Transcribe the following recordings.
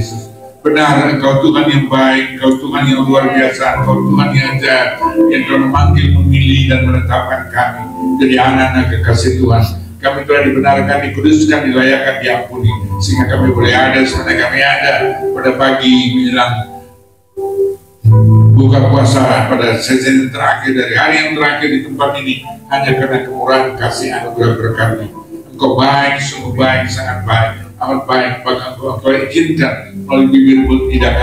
Yesus. Benar, Engkau Tuhan yang baik, Engkau Tuhan yang luar biasa, Engkau Tuhan yang ajaib, yang telah memanggil, memilih, dan menetapkan kami jadi anak-anak kekasih Tuhan. Kami telah dibenarkan, dikuduskan, dilayakkan, diampuni, sehingga kami boleh ada seperti kami ada pada pagi menjelang buka puasa pada sesi terakhir dari hari yang terakhir di tempat ini, hanya karena kemurahan kasih anugerah berkat-Mu. Engkau baik, sungguh baik, sangat baik, amat baik. Bahkan Engkau izinkan melalui bibir lidah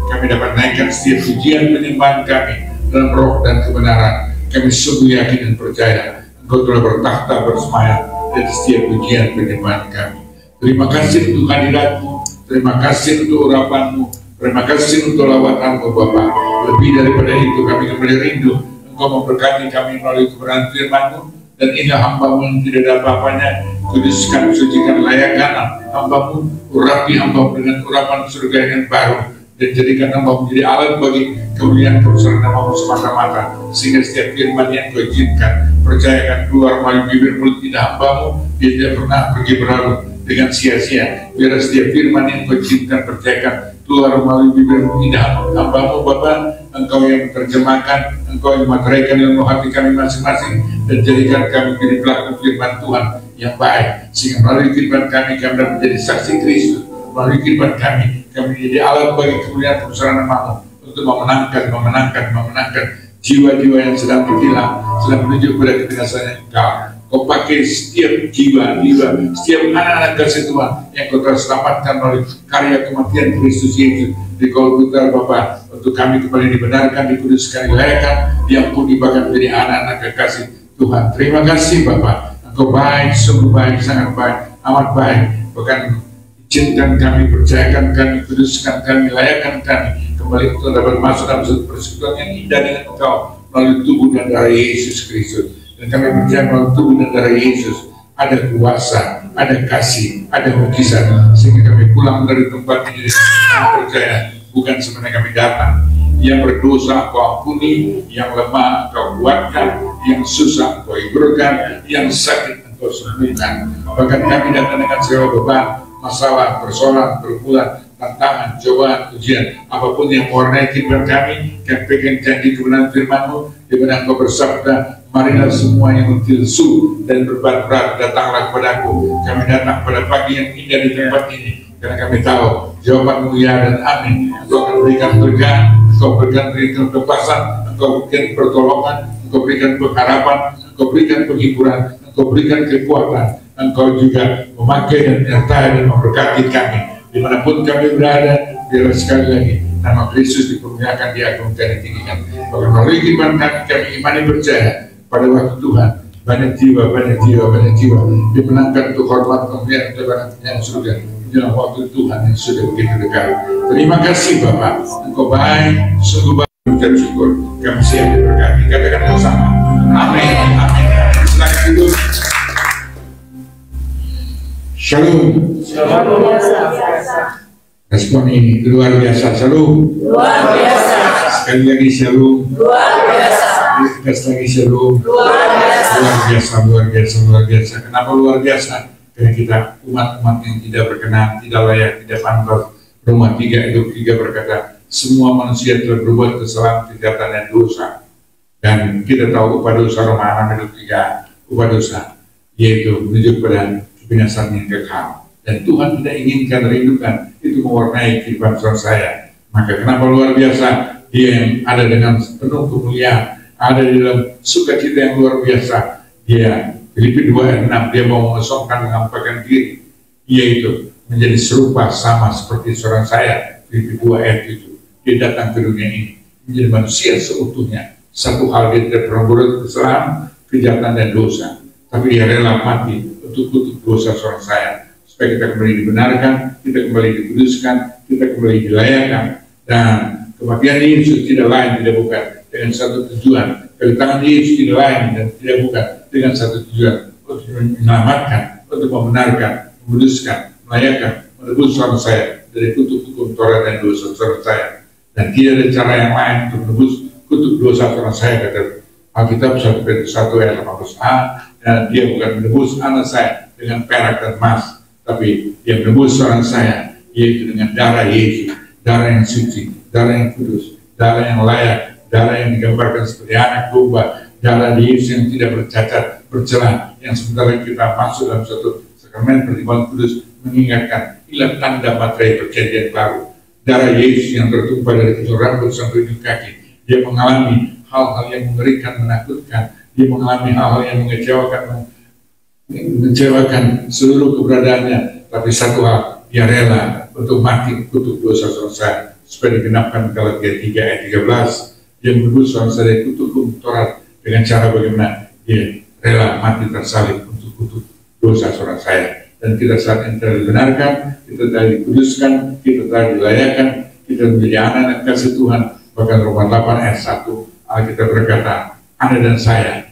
kami dapat naikkan setiap pujian penyembahan kami dalam roh dan kebenaran. Kami sungguh yakin dan percaya Engkau telah bertakhta bersemayam di setiap pujian penyembahan kami. Terima kasih untuk hadirat-Mu, terima kasih untuk urapan-Mu, terima kasih untuk lawatan-Mu Bapa. Lebih daripada itu kami kembali rindu Engkau memberkati kami melalui kebenaran firman-Mu, dan inilah hamba-Mu yang tidak ada apa-apanya. Kuduskan, sucikan, layakkan hamba-Mu, urapi hamba-Mu dengan urapan surga yang baru, dan jadikan hamba menjadi alat bagi kemuliaan kebesaran nama-Mu semata-mata, sehingga setiap firman yang Kau izinkan percayakan keluar melalui bibir mulut lidah hamba-Mu, dia tidak pernah pergi berlalu dengan sia-sia. Biar setiap firman yang Kau izinkan percayakan keluar melalui bibir lidah hamba-Mu Bapa, Engkau yang menerjemahkan, Engkau yang memateraikan ilmu hati kami masing-masing, dan jadikan kami menjadi pelaku firman Tuhan yang baik, sehingga melalui firman kami dapat menjadi saksi Kristus. Melalui firman kami menjadi alat bagi kemuliaan kebesaran nama-Mu, untuk memenangkan jiwa-jiwa yang sedang berhilang, sedang menuju pada kebinasan Engkau. Kau pakai setiap jiwa, setiap anak-anak kasih Tuhan yang Kau telah selamatkan melalui karya kematian Kristus Yesus di Golgota Bapa, untuk kami kembali dibenarkan, dikuduskan, dilayakkan, diampuni, bahkan menjadi anak-anak kekasih Tuhan. Terima kasih Bapa. Engkau baik, sungguh baik, sangat baik, amat baik. Bahkan izinkan kami, percayakan kami, kuduskan kami, layakkan kami kembali untuk dapat masuk dalam satu persekutuan yang indah dengan Engkau melalui tubuh dan darah Yesus Kristus. Dan kami percaya melalui tubuh dan darah Yesus ada kuasa, ada kasih, ada mujizat, sehingga kami pulang dari tempat ini dengan percaya bukan sebenarnya kami datang. Yang berdosa Engkau ampuni, yang lemah Engkau kuatkan, yang susah Engkau hiburkan, yang sakit Engkau sembuhkan. Bahkan kami datang dengan segala beban, masalah, persoalan, pergumulan, tantangan, cobaan, ujian, apapun yang mewarnai kehidupan kami pegang janji kebenaran firman-Mu, di mana Engkau bersabda, marilah semua yang lesu dan beban berat datanglah kepadaku. Kami datang pada pagi yang indah di tempat ini, karena kami tahu jawaban-Mu ya dan amin. Engkau akan berikan berkat, Engkau berikan kebebasan, Engkau berikan pertolongan, Engkau berikan pengharapan, Engkau berikan penghiburan, Engkau berikan kekuatan. Engkau juga memakai dan menyertai dan memberkati kami dimanapun kami berada. Biar sekali lagi nama Kristus dipermuliakan, diagungkan, ditinggikan. Bahkan melalui kehidupan kami imani percaya pada waktu Tuhan banyak jiwa dimenangkan untuk hormat kemuliaan kebenaran surga dalam waktu Tuhan yang sudah begitu dekat. Terima kasih Bapak, Engkau baik, sungguh baik. Ucap syukur kami siap diberkati. Katakan bersama, amin, amin. Silakan duduk. Shalom. Respon ini luar biasa. Shalom. Luar biasa. Sekali lagi shalom. Luar biasa. Tegas lagi shalom. Luar biasa. Luar biasa. Kenapa luar biasa? Karena kita umat-umat yang tidak berkenan, tidak layak, tidak pantas. Roma 3 ayat 3 berkata, semua manusia telah berbuat kesalahan, kejahatan dan dosa. Dan kita tahu upah dosa, Roma 6 ayat 3, upah dosa yaitu menuju pada kebinasan yang kekal. Dan Tuhan tidak inginkan, rindukan itu mewarnai kehidupan saya. Maka kenapa luar biasa? Dia yang ada dengan penuh kemuliaan, ada di dalam sukacita yang luar biasa. Dia, Filipi 2 ayat 6, dia mau mengosongkan, mengampakkan diri, yaitu menjadi serupa sama seperti seorang saya. Filipi 2 ayat 7, dia datang ke dunia ini menjadi manusia seutuhnya. Satu hal, dia tidak pernah berbuat kesalahan, kejahatan dan dosa, tapi dia rela mati untuk dosa seorang saya, supaya kita kembali dibenarkan, kita kembali dikuduskan, kita kembali dilayakkan. Dan kematian Yesus tidak lain, tidak bukan dengan satu tujuan. Kedatangan Yesus tidak lain dan tidak bukan dengan satu tujuan, untuk menyelamatkan, untuk membenarkan, menguduskan, melayakkan, menebus suami saya dari kutuk hukum Taurat dan dosa suami saya. Dan tidak ada cara yang lain untuk menebus kutuk dosa suami saya, kata Alkitab 1 Petrus 1 ayat 18a. Dan dia bukan menebus anak saya dengan perak dan emas, tapi dia menebus seorang saya yaitu dengan darah Yesus, darah yang suci, darah yang kudus, darah yang layak, darah yang digambarkan seperti anak domba, darah Yesus yang tidak bercacat, bercela, yang sebentar lagi kita masuk dalam satu sakramen perjamuan kudus, mengingatkan inilah tanda materai perjanjian baru. Darah Yesus yang tertumpah dari ujung rambut sampai ujung kaki. Dia mengalami hal-hal yang mengerikan, menakutkan. Dia mengalami hal-hal yang mengecewakan seluruh keberadaannya. Tapi satu hal, dia rela untuk mati kutuk dosa saudara, supaya digenapkan Galatia 3 ayat 13. Dia menebus saudara dari kutuk hukum Taurat dengan cara bagaimana dia rela mati tersalib untuk kutuk dosa saudara saya. Dan kita saat ini telah dibenarkan, kita telah dikuduskan, kita telah dilayakkan, kita menjadi anak-anak kasih Tuhan. Bahkan Roma 8 ayat 1 Alkitab berkata, Anda dan saya,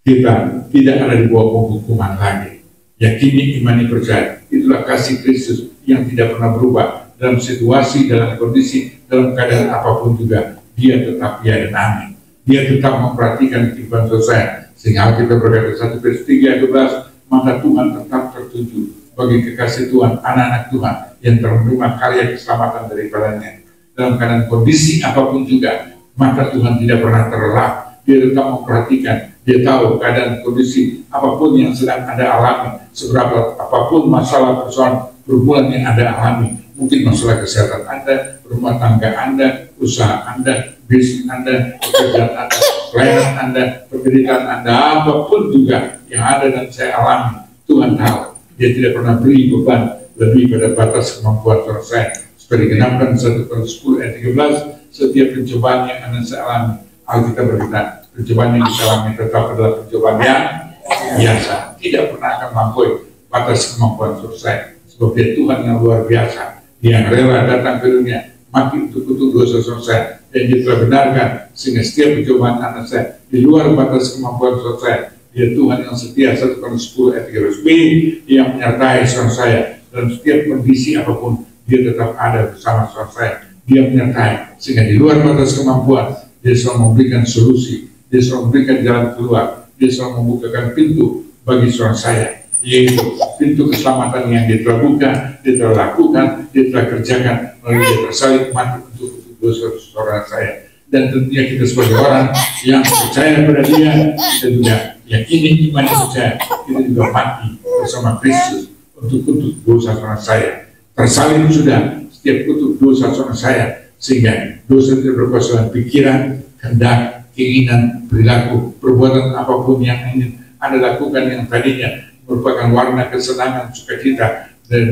kita tidak ada di bawah penghukuman lagi. Yakini, imani, percaya, itulah kasih Kristus yang tidak pernah berubah. Dalam situasi, dalam kondisi, dalam keadaan apapun juga, dia tetap ya dan amin. Dia tetap memperhatikan kehidupan saya. Sehingga Alkitab berkata 1 Petrus 3 ayat 12, maka Tuhan tetap tertuju bagi kekasih Tuhan, anak-anak Tuhan yang menerima karya keselamatan daripadanya. Dalam keadaan kondisi apapun juga, maka Tuhan tidak pernah terlelap. Dia tetap memperhatikan, dia tahu keadaan kondisi apapun yang sedang Anda alami, seberapa apapun masalah persoalan pergumulan yang Anda alami, mungkin masalah kesehatan Anda, rumah tangga Anda, usaha Anda, bisnis Anda, pekerjaan Anda, pelayanan Anda, penderitaan Anda, apapun juga yang ada dan saya alami, Tuhan tahu. Dia tidak pernah beri beban lebih pada batas kemampuan saya. Seperti digenapkan 1 Korintus 10 ayat 13, setiap pencobaan yang Anda saya alami, Alkitab berkata, pencobaan yang kita alami tetap adalah pencobaan yang biasa, tidak pernah akan melampaui batas kemampuan saya. Sebab dia Tuhan yang luar biasa, yang rela datang ke dunia, mati untuk dosa saya, dan dia telah benarkan sehingga setiap pencobaan anak saya di luar batas kemampuan saya. Dia Tuhan yang setia, 1 Korintus 10 ayat 13b, yang menyertai saudara saya dalam setiap kondisi apapun. Dia tetap ada bersama saudara saya. Dia menyertai sehingga di luar batas kemampuan dia selalu memberikan solusi, dia selalu memberikan jalan keluar, dia selalu membukakan pintu bagi saudara saya, yaitu pintu keselamatan yang dia telah buka, dia telah lakukan, dia telah kerjakan melalui dia tersalib mati untuk dosa saudara saya. Dan tentunya kita sebagai orang yang percaya pada dia, kita juga yakini, iman, percaya, kita juga mati bersama Kristus untuk dosa saudara saya. Tersalib sudah setiap kutuk dosa saudara saya, sehingga dosa tidak berkuasa dalam pikiran, kehendak, keinginan, perilaku, perbuatan apapun yang ingin Anda lakukan yang tadinya merupakan warna kesenangan, sukacita, dan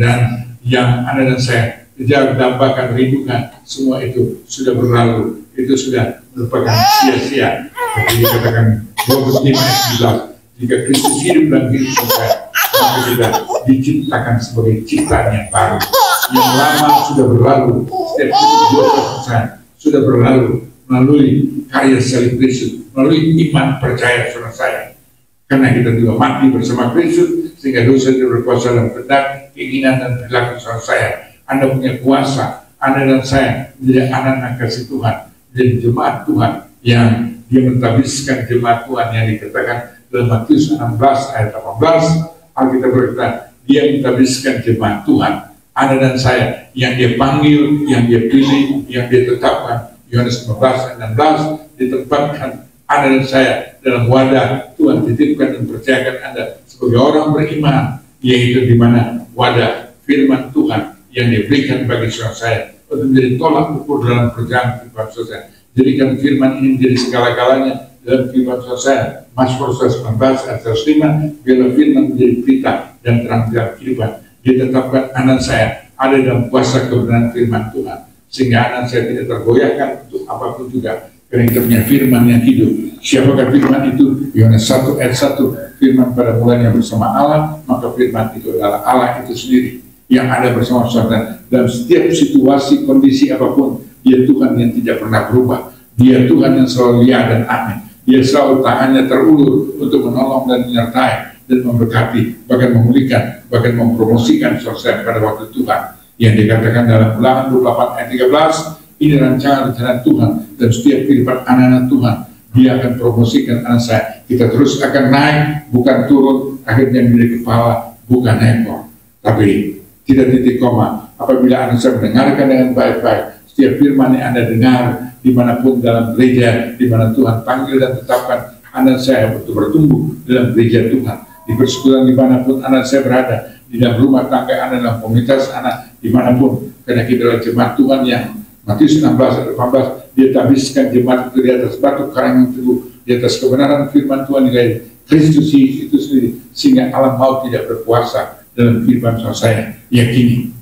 yang Anda dan saya kejar, dambakan, rindukan, semua itu sudah berlalu. Itu sudah merupakan sia-sia. Jadi dikatakan 25 ayat 11, jika Kristus hidup dalam hidup saya, maka kita diciptakan sebagai ciptaan yang baru. Yang lama sudah berlalu, setiap dosa saya sudah berlalu melalui karya salib Kristus, melalui iman percaya saudara saya. Karena kita juga mati bersama Kristus, sehingga dosa tidak berkuasa dalam kehendak, keinginan, dan perilaku saudara saya. Anda punya kuasa, Anda dan saya menjadi anak-anak kasih Tuhan, menjadi jemaat Tuhan yang dia mentabiskan jemaat Tuhan yang dikatakan dalam Matius 16 ayat 18. Alkitab berkata, dia mentabiskan jemaat Tuhan, Anda dan saya, yang dia panggil, yang dia pilih, yang dia tetapkan. Yohanes 15 ayat 16, ditempatkan Anda dan saya dalam wadah Tuhan, titipkan dan percayakan Anda sebagai orang beriman, yaitu di mana wadah firman Tuhan yang diberikan bagi saudara saya untuk menjadi tolak ukur dalam perjalanan kehidupan saya. Jadikan firman ini menjadi segala-galanya dalam kehidupan saya. Mazmur 19 ayat 105, biarlah firman menjadi berita dan terang dalam kehidupan. Ditetapkan anak saya ada dalam kuasa kebenaran firman Tuhan, sehingga anak saya tidak tergoyahkan untuk apapun juga, karena kita punya firman yang hidup. Siapakah firman itu? Yohanes 1 ayat 1, firman pada mulanya bersama Allah, maka firman itu adalah Allah itu sendiri yang ada bersama saudara dalam setiap situasi, kondisi apapun. Dia Tuhan yang tidak pernah berubah. Dia Tuhan yang selalu ya dan amin. Dia selalu tangannya terulur untuk menolong dan menyertai dan memberkati, bahkan memulihkan, bahkan mempromosikan saudara pada waktu Tuhan. Yang dikatakan dalam Ulangan 28 ayat 13, ini rancangan Tuhan dan setiap kehidupan anak-anak Tuhan. Dia akan promosikan anak saya. Kita terus akan naik, bukan turun, akhirnya menjadi kepala, bukan ekor. Tapi tidak titik koma, apabila Anda mendengarkan dengan baik-baik setiap firman yang Anda dengar dimanapun dalam gereja, di mana Tuhan panggil dan tetapkan Anda saya untuk bertumbuh dalam gereja Tuhan, di persekutuan dimanapun Anda saya berada, di dalam rumah tangga Anda, dalam komunitas Anda, dimanapun, karena kita adalah jemaat Tuhan yang Matius 16-18, dia tabiskan jemaat itu di atas batu karang yang teguh, di atas kebenaran firman Tuhan nilai Kristus itu sendiri, sehingga alam maut tidak berkuasa dalam kehidupan saya. Yakini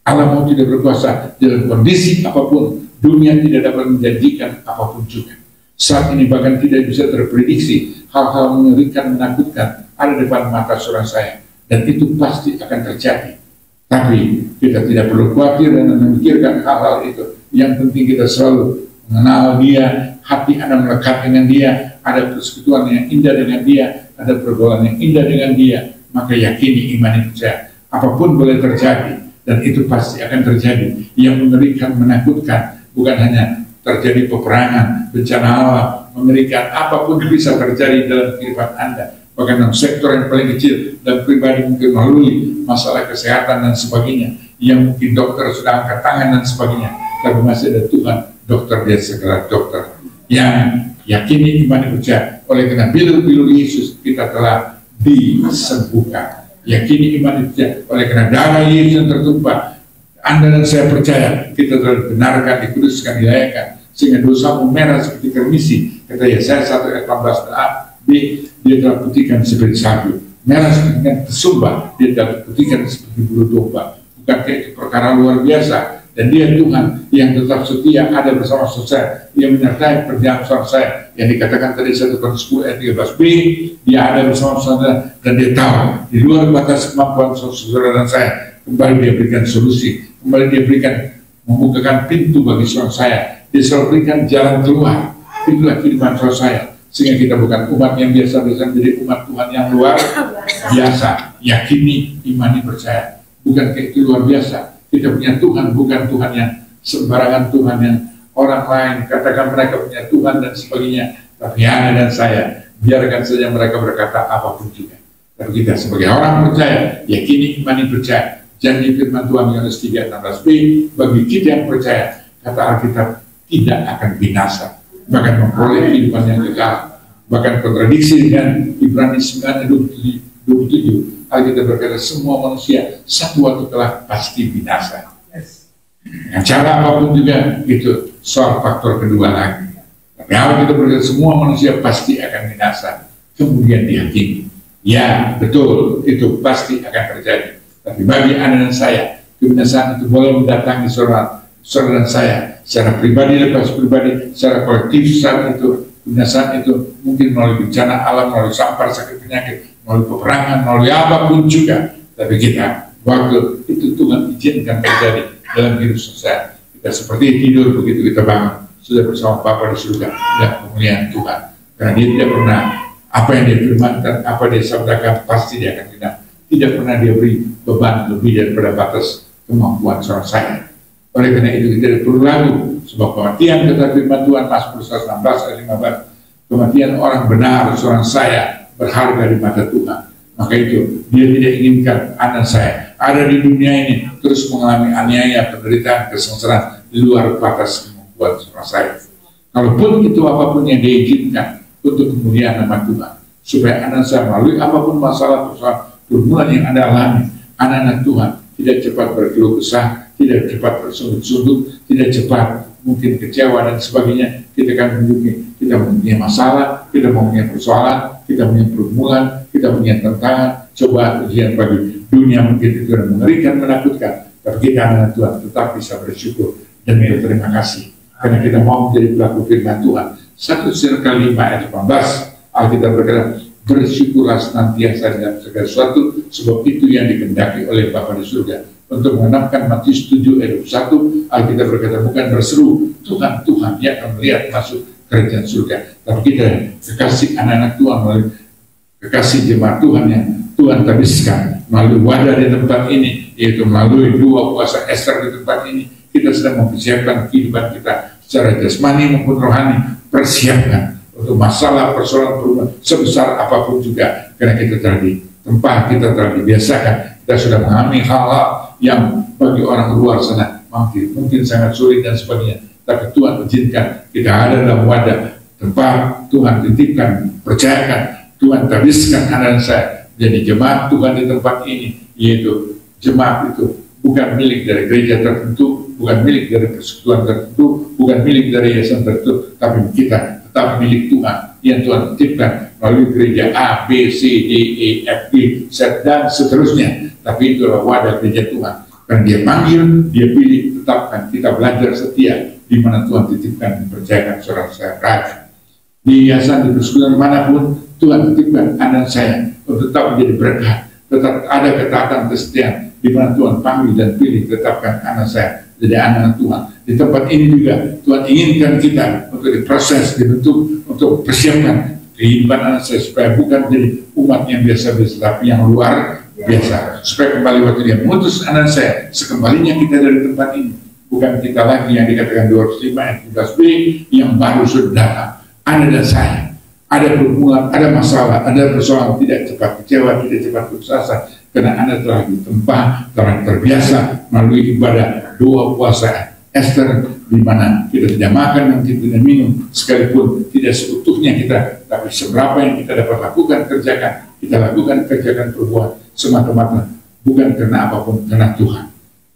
alam maut tidak berkuasa dalam kondisi apapun, dunia tidak dapat menjanjikan apapun juga. Saat ini bahkan tidak bisa terprediksi hal-hal mengerikan, menakutkan ada di depan mata saudara saya, dan itu pasti akan terjadi. Tapi kita tidak perlu khawatir dan memikirkan hal-hal itu. Yang penting kita selalu mengenal Dia, hati Anda melekat dengan Dia, ada persekutuan yang indah dengan Dia, ada pergaulan yang indah dengan Dia, maka yakini, imani, percaya apapun boleh terjadi, dan itu pasti akan terjadi. Yang mengerikan, menakutkan bukan hanya terjadi peperangan, bencana alam, mengerikan, apapun bisa terjadi dalam kehidupan Anda, bahkan dalam sektor yang paling kecil dan pribadi, mungkin melalui masalah kesehatan dan sebagainya, yang mungkin dokter sudah angkat tangan dan sebagainya, tapi masih ada Tuhan, dokter dia segala dokter, yang yakini, imani, percaya oleh karena bilur-bilur Yesus kita telah disembuhkan. Yakini, imani, percaya oleh karena darah Yesus yang tertumpah, Anda dan saya percaya kita telah dibenarkan, dikuduskan, dilayakkan, sehingga dosamu merah seperti kermisi. Kata Yesaya 1:18a, B, dia telah putihkan seperti salju, merah seperti tersumbat, dia telah putihkan seperti bulu domba. Bukankah itu perkara luar biasa? Dan Dia Tuhan yang tetap setia ada bersama saya, yang menyertai perjalanan saya, yang dikatakan tadi 1 Korintus 10 ayat 13b, Dia ada bersama saudara, dan Dia tahu di luar batas kemampuan saudara dan saya, kembali Dia berikan solusi, kembali Dia berikan, membukakan pintu bagi saudara saya, Dia selalu berikan jalan keluar. Itulah kehidupan saudara saya, sehingga kita bukan umat yang biasa-biasa, menjadi umat Tuhan yang luar biasa. Yakini, imani, percaya. Bukan kayak itu luar biasa. Kita punya Tuhan, bukan Tuhan yang sembarangan, Tuhan yang orang lain katakan mereka punya Tuhan dan sebagainya. Tapi Anda dan saya, biarkan saja mereka berkata apapun juga. Tapi kita sebagai orang percaya, yakini, imani, percaya. Janji firman Tuhan Yohanes 3:16b, bagi kita yang percaya, kata Alkitab, tidak akan binasa, bahkan memperoleh kehidupan yang kekal. Bahkan kontradiksi dengan Ibrani 9:27, Alkitab berkata semua manusia satu waktu telah pasti binasa. Yang cara apapun juga itu soal faktor kedua lagi. Tapi Alkitab berkata semua manusia pasti akan binasa. Kemudian diyakini, ya betul itu pasti akan terjadi. Tapi bagi Anda dan saya, kebinasaan itu boleh mendatangi saudara dan saya secara pribadi, lepas pribadi, secara kolektif. Saat itu kebinasaan itu mungkin melalui bencana alam, melalui sampar, sakit penyakit, melalui peperangan, melalui apapun juga. Tapi kita, waktu itu Tuhan izinkan terjadi dalam hidup saya. Kita seperti tidur, begitu kita bangun, sudah bersama Bapa di surga, dan kemuliaan Tuhan. Karena Dia tidak pernah, apa yang Dia firmankan, apa Dia sabdakan, pasti Dia akan genap. Tidak pernah Dia beri beban lebih daripada batas kemampuan seorang saya. Oleh karena itu kita tidak perlu ragu, sebab kematian, kata firman Tuhan, Mazmur 16 ayat 15, kematian orang benar, seorang saya, berharga di mata Tuhan. Maka itu Dia tidak inginkan Anda saya ada di dunia ini terus mengalami aniaya, penderitaan, kesengsaraan di luar batas kemampuan saya. Kalaupun itu apapun yang Dia izinkan untuk kemuliaan nama Tuhan, supaya Anda saya melalui apapun masalah pergumulan yang Anda alami, anak-anak Tuhan tidak cepat berkeluh kesah, tidak cepat bersungut-sungut, tidak cepat mungkin kecewa dan sebagainya. Kita akan menunjuki kita mempunyai masalah, kita mempunyai persoalan, kita punya pergumulan, kita punya tantangan, cobaan, ujian bagi dunia mungkin itu yang mengerikan, menakutkan. Tapi kita anak Tuhan tetap bisa bersyukur dan berterima kasih karena kita mau menjadi pelaku firman Tuhan. 1 Korintus 5 ayat 18, Alkitab berkata, bersyukurlah senantiasa dalam segala sesuatu, sebab itu yang dikehendaki oleh Bapa di surga. Untuk mengenapkan Matius 7 ayat 21, Alkitab berkata, bukan berseru Tuhan, Tuhan, yang akan melihat masuk kerajaan surga. Tapi kita kekasih anak-anak Tuhan, melalui kekasih jemaat Tuhan yang Tuhan tabiskan melalui wadah di tempat ini, yaitu melalui 2 kuasa Ester di tempat ini, kita sedang mempersiapkan kehidupan kita secara jasmani maupun rohani. Persiapkan untuk masalah persoalan perubahan sebesar apapun juga, karena kita telah ditempa, kita telah dibiasakan, kita sudah mengalami hal-hal yang bagi orang luar sana mungkin sangat sulit dan sebagainya. Tapi Tuhan izinkan kita ada dalam wadah tempat Tuhan titipkan, percayakan, Tuhan tabiskan anak saya jadi jemaat Tuhan di tempat ini, yaitu jemaat itu bukan milik dari gereja tertentu, bukan milik dari persekutuan tertentu, bukan milik dari yayasan tertentu, tapi kita tetap milik Tuhan yang Tuhan titipkan melalui gereja A, B, C, D, E, F, G, Z, dan seterusnya. Tapi itulah wadah gereja Tuhan. Karena dia panggil, dia pilih, tetapkan, kita belajar setia di mana Tuhan titipkan, percayakan seorang saya berada. Di yayasan, di persekutuan manapun, Tuhan titipkan anak saya untuk tetap menjadi berkat, tetap ada ketaatan kesetiaan di mana Tuhan panggil dan pilih, tetapkan anak saya jadi anak Tuhan. Di tempat ini juga Tuhan inginkan kita untuk diproses, dibentuk, untuk persiapkan kehidupan anak saya supaya bukan menjadi umat yang biasa-biasa, tapi yang luar biasa. Supaya kembali waktu dia mengutus anak saya, sekembalinya kita dari tempat ini, bukan kita lagi yang dikatakan 205 ayat 13b yang baru sudah datang. Anda dan saya ada pergumulan, ada masalah, ada persoalan, tidak cepat kecewa, tidak cepat putus asa, karena Anda telah ditempa, telah terbiasa melalui ibadah doa puasa Esther, di mana kita tidak makan dan tidak minum, sekalipun tidak seutuhnya kita, tapi seberapa yang kita dapat lakukan, kerjakan, kita lakukan, kerjakan, perbuat semata-mata bukan karena apapun, karena Tuhan.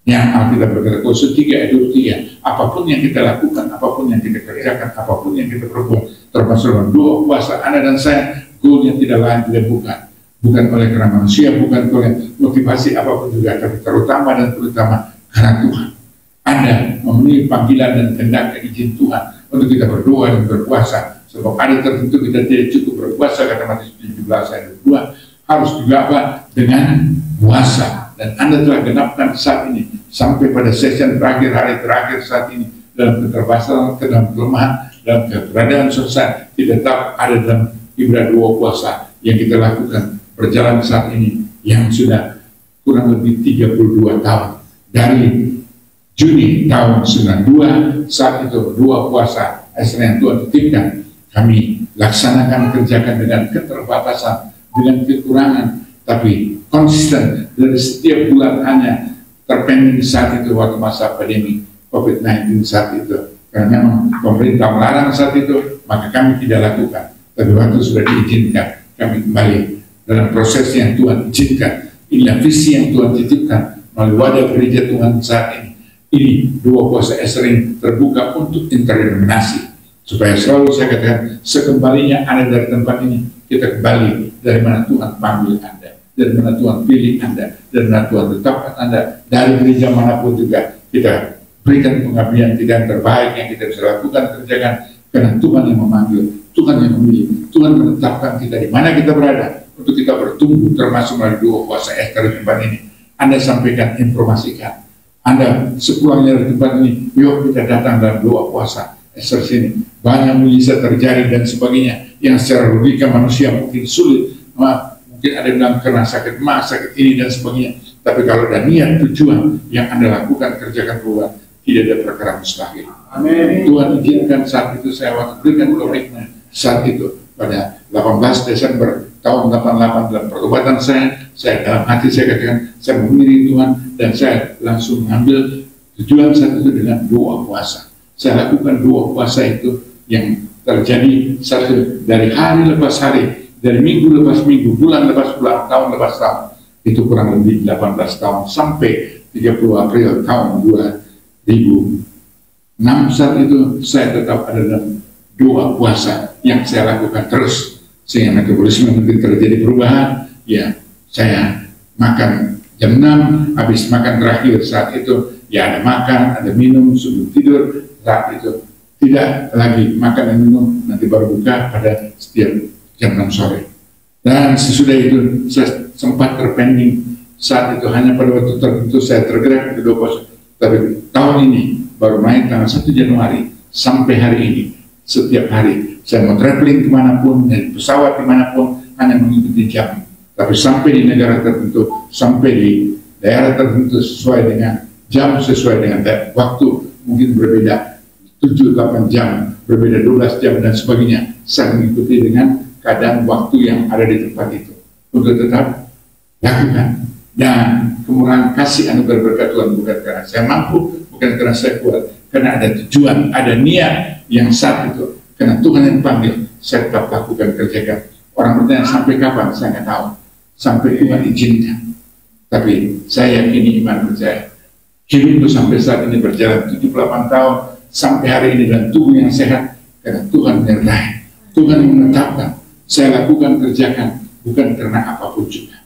Yang Alkitab berkata, Kolose 3 ayat 23, apapun yang kita lakukan, apapun yang kita kerjakan, apapun yang kita perbuat, termasuk dalam doa puasa Anda dan saya, goalnya tidak lain tidak bukan oleh karena manusia, bukan oleh motivasi apapun juga, tapi terutama dan terutama karena Tuhan. Anda memenuhi panggilan dan kehendak izin Tuhan untuk kita berdoa dan berpuasa. Sebab ada tertentu kita tidak cukup berpuasa, kata Matius 17 ayat 2, harus juga apa? Dengan puasa. Dan Anda telah genapkan saat ini sampai pada session terakhir, hari terakhir saat ini, dalam keterbatasan, dalam kelemahan, dalam keberadaan susah, tidak tetap ada dalam ibadah doa puasa yang kita lakukan berjalan saat ini, yang sudah kurang lebih 32 tahun dari Juni tahun 92. Saat itu doa puasa yang Tuhan titipkan, kami laksanakan, kerjakan dengan keterbatasan, dengan kekurangan, tapi konsisten dari setiap bulan, hanya terpending saat itu waktu masa pandemi COVID-19 saat itu. Karena memang pemerintah melarang saat itu, maka kami tidak lakukan. Tapi waktu sudah diizinkan, kami kembali dalam proses yang Tuhan izinkan. Inilah visi yang Tuhan titipkan melalui wadah gereja Tuhan saat ini. Ini doa puasa Esring terbuka untuk interdenominasi, supaya selalu saya katakan, sekembalinya Anda dari tempat ini, kita kembali dari mana Tuhan panggil Anda, dari mana Tuhan pilih Anda, dari mana Tuhan tetapkan Anda, dari gereja manapun juga kita berikan pengabdian kita yang terbaik yang kita bisa lakukan, kerjakan, karena Tuhan yang memanggil, Tuhan yang memilih, Tuhan menetapkan kita di mana kita berada untuk kita bertumbuh, termasuk melalui doa puasa Esther di tempat ini. Anda sampaikan, informasikan. Anda sepulangnya dari tempat ini, yuk kita datang dalam doa puasa Esther sini. Banyak mujizat terjadi dan sebagainya yang secara logika manusia mungkin sulit, mungkin ada yang bilang karena sakit emas, sakit ini dan sebagainya. Tapi kalau ada niat, tujuan yang Anda lakukan, kerjakan keluar, tidak ada perkara mustahil. Amin. Tuhan izinkan saat itu saya waktu berikan komitmen saat itu pada 18 Desember tahun 88 dalam pertobatan saya dalam hati saya katakan, saya memilih Tuhan dan saya langsung mengambil tujuan saat itu dengan doa puasa. Saya lakukan doa puasa itu yang terjadi satu dari hari lepas hari, dari minggu lepas minggu, bulan lepas bulan, tahun lepas tahun. Itu kurang lebih 18 tahun sampai 30 April tahun 2006. Saat itu saya tetap ada dalam doa puasa yang saya lakukan terus, sehingga metabolisme mungkin terjadi perubahan. Ya, saya makan jam 6, habis makan terakhir saat itu ya ada makan, ada minum sebelum tidur. Saat itu tidak lagi makan dan minum, nanti baru buka pada setiap jam 6 sore. Dan sesudah itu saya sempat terpending saat itu, hanya pada waktu tertentu saya tergerak ke doa puasa. Tapi tahun ini baru naik tanggal 1 Januari sampai hari ini, setiap hari saya mau traveling kemanapun, naik pesawat dimanapun, hanya mengikuti jam. Tapi sampai di negara tertentu, sampai di daerah tertentu sesuai dengan jam, sesuai dengan waktu, mungkin berbeda 7-8 jam, berbeda 12 jam dan sebagainya. Saya mengikuti dengan keadaan waktu yang ada di tempat itu untuk tetap lakukan. Dan kemurahan kasih anugerah berkat Tuhan, bukan karena saya mampu, bukan karena saya kuat, karena ada tujuan, ada niat yang saat itu, karena Tuhan yang panggil, saya tetap lakukan, kerjakan. Orang bertanya sampai kapan, saya nggak tahu, sampai Tuhan izinkan. Tapi saya yakini, iman percaya, hidupku sampai saat ini berjalan 78 tahun, sampai hari ini dan tubuh yang sehat, karena Tuhan menyertai, Tuhan yang menetapkan, saya lakukan, kerjakan, bukan karena apapun juga.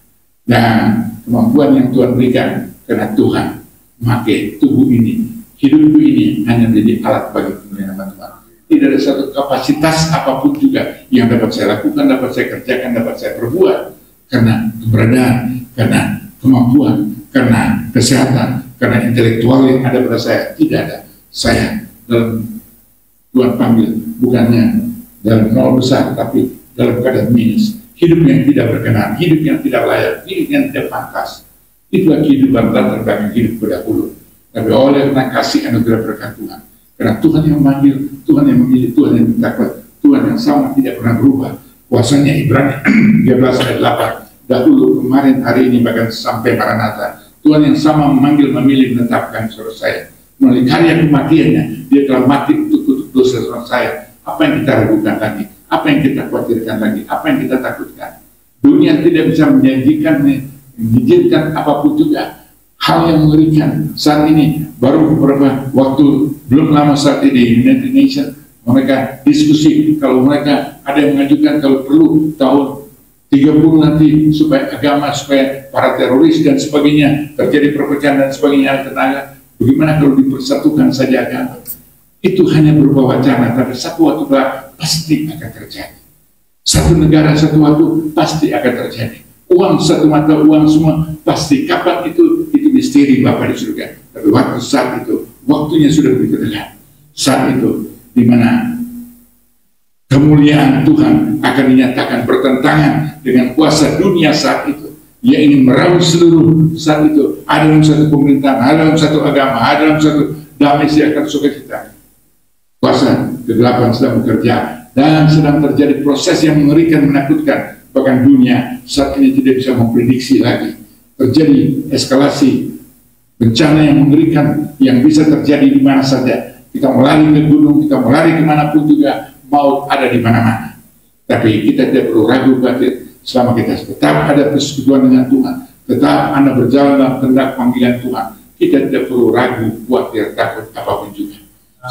Dan kemampuan yang Tuhan berikan, karena Tuhan memakai tubuh ini, hidupku ini hanya menjadi alat bagi kemuliaan nama Tuhan. Tidak ada satu kapasitas apapun juga yang dapat saya lakukan, dapat saya kerjakan, dapat saya perbuat, karena keberadaan, karena kemampuan, karena kesehatan, karena intelektual yang ada pada saya. Tidak ada. Saya dalam Tuhan panggil, bukannya dalam nol besar, tapi dalam keadaan minus. Hidup yang tidak berkenan, hidup yang tidak layak, hidup yang tidak pantas. Itulah kehidupan latar belakang hidup berdahulu. Tapi oleh karena kasih anugerah berkat Tuhan, karena Tuhan yang memanggil, Tuhan yang memilih, Tuhan yang mentakwa, Tuhan yang sama tidak pernah berubah. Kuasanya Ibrani 13 ayat 8, dahulu, kemarin, hari ini, bahkan sampai Maranatha. Tuhan yang sama memanggil, memilih, menetapkan saudara saya. Melalui karya kematiannya, dia telah mati untuk dosa saudara saya. Apa yang kita ragukan lagi? Apa yang kita khawatirkan lagi? Apa yang kita takutkan? Dunia tidak bisa mengizinkan apapun juga. Hal yang mengerikan saat ini, baru beberapa waktu, belum lama saat ini, United Nations, mereka diskusi, kalau mereka ada yang mengajukan, kalau perlu, tahun 30 nanti, supaya agama, supaya para teroris dan sebagainya, terjadi perpecahan dan sebagainya, tenaga, bagaimana kalau dipersatukan saja agama? Itu hanya berupa wacana, tapi satu waktu pasti akan terjadi. Satu negara, satu waktu, pasti akan terjadi. Uang satu mata, uang semua, pasti. Kapan itu misteri Bapa di surga. Tapi waktu saat itu, waktunya sudah begitu dekat. Saat itu, di mana kemuliaan Tuhan akan dinyatakan bertentangan dengan kuasa dunia saat itu. Ia ingin meraup seluruh saat itu. Ada dalam satu pemerintahan, ada dalam satu agama, ada dalam satu damai sejahtera sukacita. Kuasa kegelapan sedang bekerja dan sedang terjadi proses yang mengerikan, menakutkan. Bahkan dunia saat ini tidak bisa memprediksi lagi. Terjadi eskalasi bencana yang mengerikan yang bisa terjadi di mana saja. Kita melari ke gunung, kita melari kemanapun juga, maut ada di mana-mana. Tapi kita tidak perlu ragu khawatir selama kita tetap ada persekutuan dengan Tuhan, tetap Anda berjalan dalam kehendak panggilan Tuhan. Kita tidak perlu ragu, khawatir, takut apapun juga.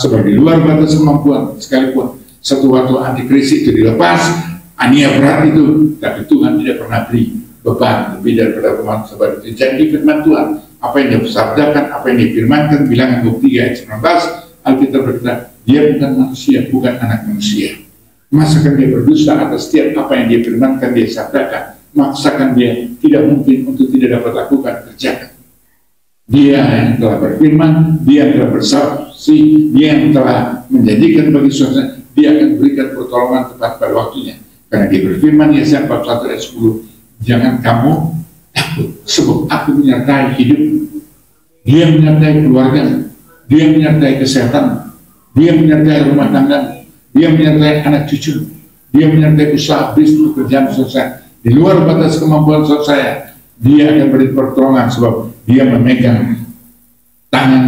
Sebab di luar batas kemampuan sekalipun satu waktu antikrisis itu dilepas, ania berat itu, tapi Tuhan tidak pernah beri beban lebih daripada kemampuan. Sebab itu jadi firman Tuhan, apa yang dia sabdakan, apa yang difirmankan, bilangan 23 ayat 19, Alkitab berkata, dia bukan manusia, bukan anak manusia. Masakan dia berdusta atas setiap apa yang dia firmankan, dia sabdakan, maksakan dia tidak mungkin untuk tidak dapat lakukan, kerjakan. Dia yang telah berfirman, dia yang telah bersaksi, dia yang telah menjadikan bagi suasana, dia akan berikan pertolongan tepat pada waktunya. Karena dia berfirman, Yesaya 41 ayat 10, jangan kamu takut, sebab aku menyertai hidup. Dia menyertai keluarga, dia menyertai kesehatan, dia menyertai rumah tangga, dia menyertai anak cucu, dia menyertai usaha bisnis pekerjaan selesai. Di luar batas kemampuan saya, dia akan beri pertolongan sebab dia memegang tangan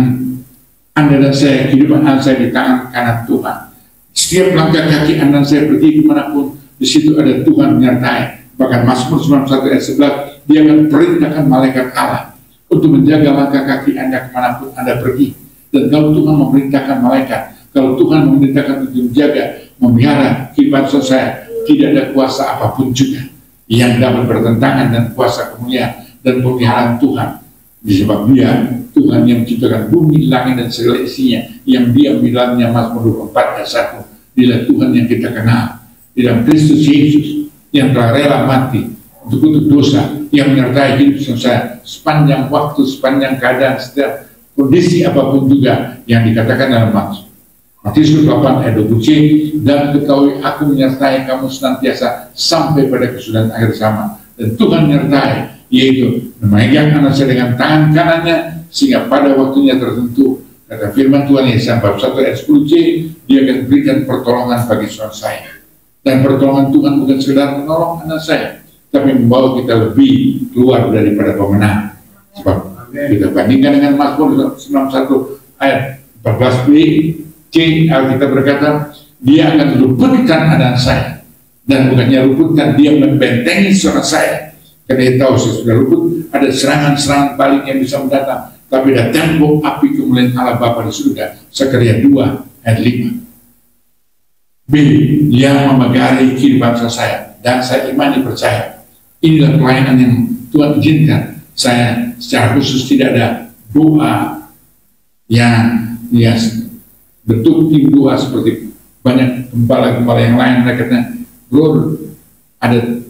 Anda dan saya, kehidupan Anda saya di tangan kanan Tuhan. Setiap langkah kaki Anda dan saya pergi kemanapun, di situ ada Tuhan menyertai. Bahkan Mazmur 91 ayat 11, dia akan perintahkan malaikat Allah untuk menjaga langkah kaki Anda kemanapun Anda pergi. Dan kalau Tuhan memerintahkan malaikat, kalau Tuhan memerintahkan untuk menjaga, memelihara kehidupan saya, tidak ada kuasa apapun juga yang dapat bertentangan dengan kuasa kemuliaan dan pemeliharaan Tuhan. Disebab dia Tuhan yang menciptakan bumi, langit dan segala isinya, yang dia bilangnya Mazmur 24 ayat 1. Dia Tuhan yang kita kenal di dalam Kristus Yesus, yang telah rela mati untuk dosa, yang menyertai hidup saya sepanjang waktu, sepanjang keadaan, setiap kondisi apapun juga yang dikatakan dalam Matius 8 ayat 20, dan ketahui aku menyertai kamu senantiasa sampai pada kesudahan akhir zaman. Dan Tuhan menyertai, yaitu memegang anak saya dengan tangan kanannya, sehingga pada waktunya tertentu, kata firman Tuhan Yesaya 41 ayat 10c, dia akan berikan pertolongan bagi saudara saya. Dan pertolongan Tuhan bukan sekedar menolong anak saya, tapi membawa kita lebih keluar daripada pemenang. Sebab kita bandingkan dengan Mazmur 91 ayat 14b, C, Alkitab berkata, dia akan luputkan anak saya, dan bukannya luputkan, dia membentengi suara saya, karena dia tahu saya sudah luput. Ada serangan-serangan balik yang bisa mendatang, tapi ada tembok api kemuliaan Allah Bapa di surga. Zakaria 2 ayat 5. B, yang memegari kehidupan saya, dan saya imani percaya. Inilah pelayanan yang Tuhan izinkan. Saya secara khusus tidak ada doa yang bentuk tim doa seperti banyak gembala-gembala yang lain. Mereka bro, ada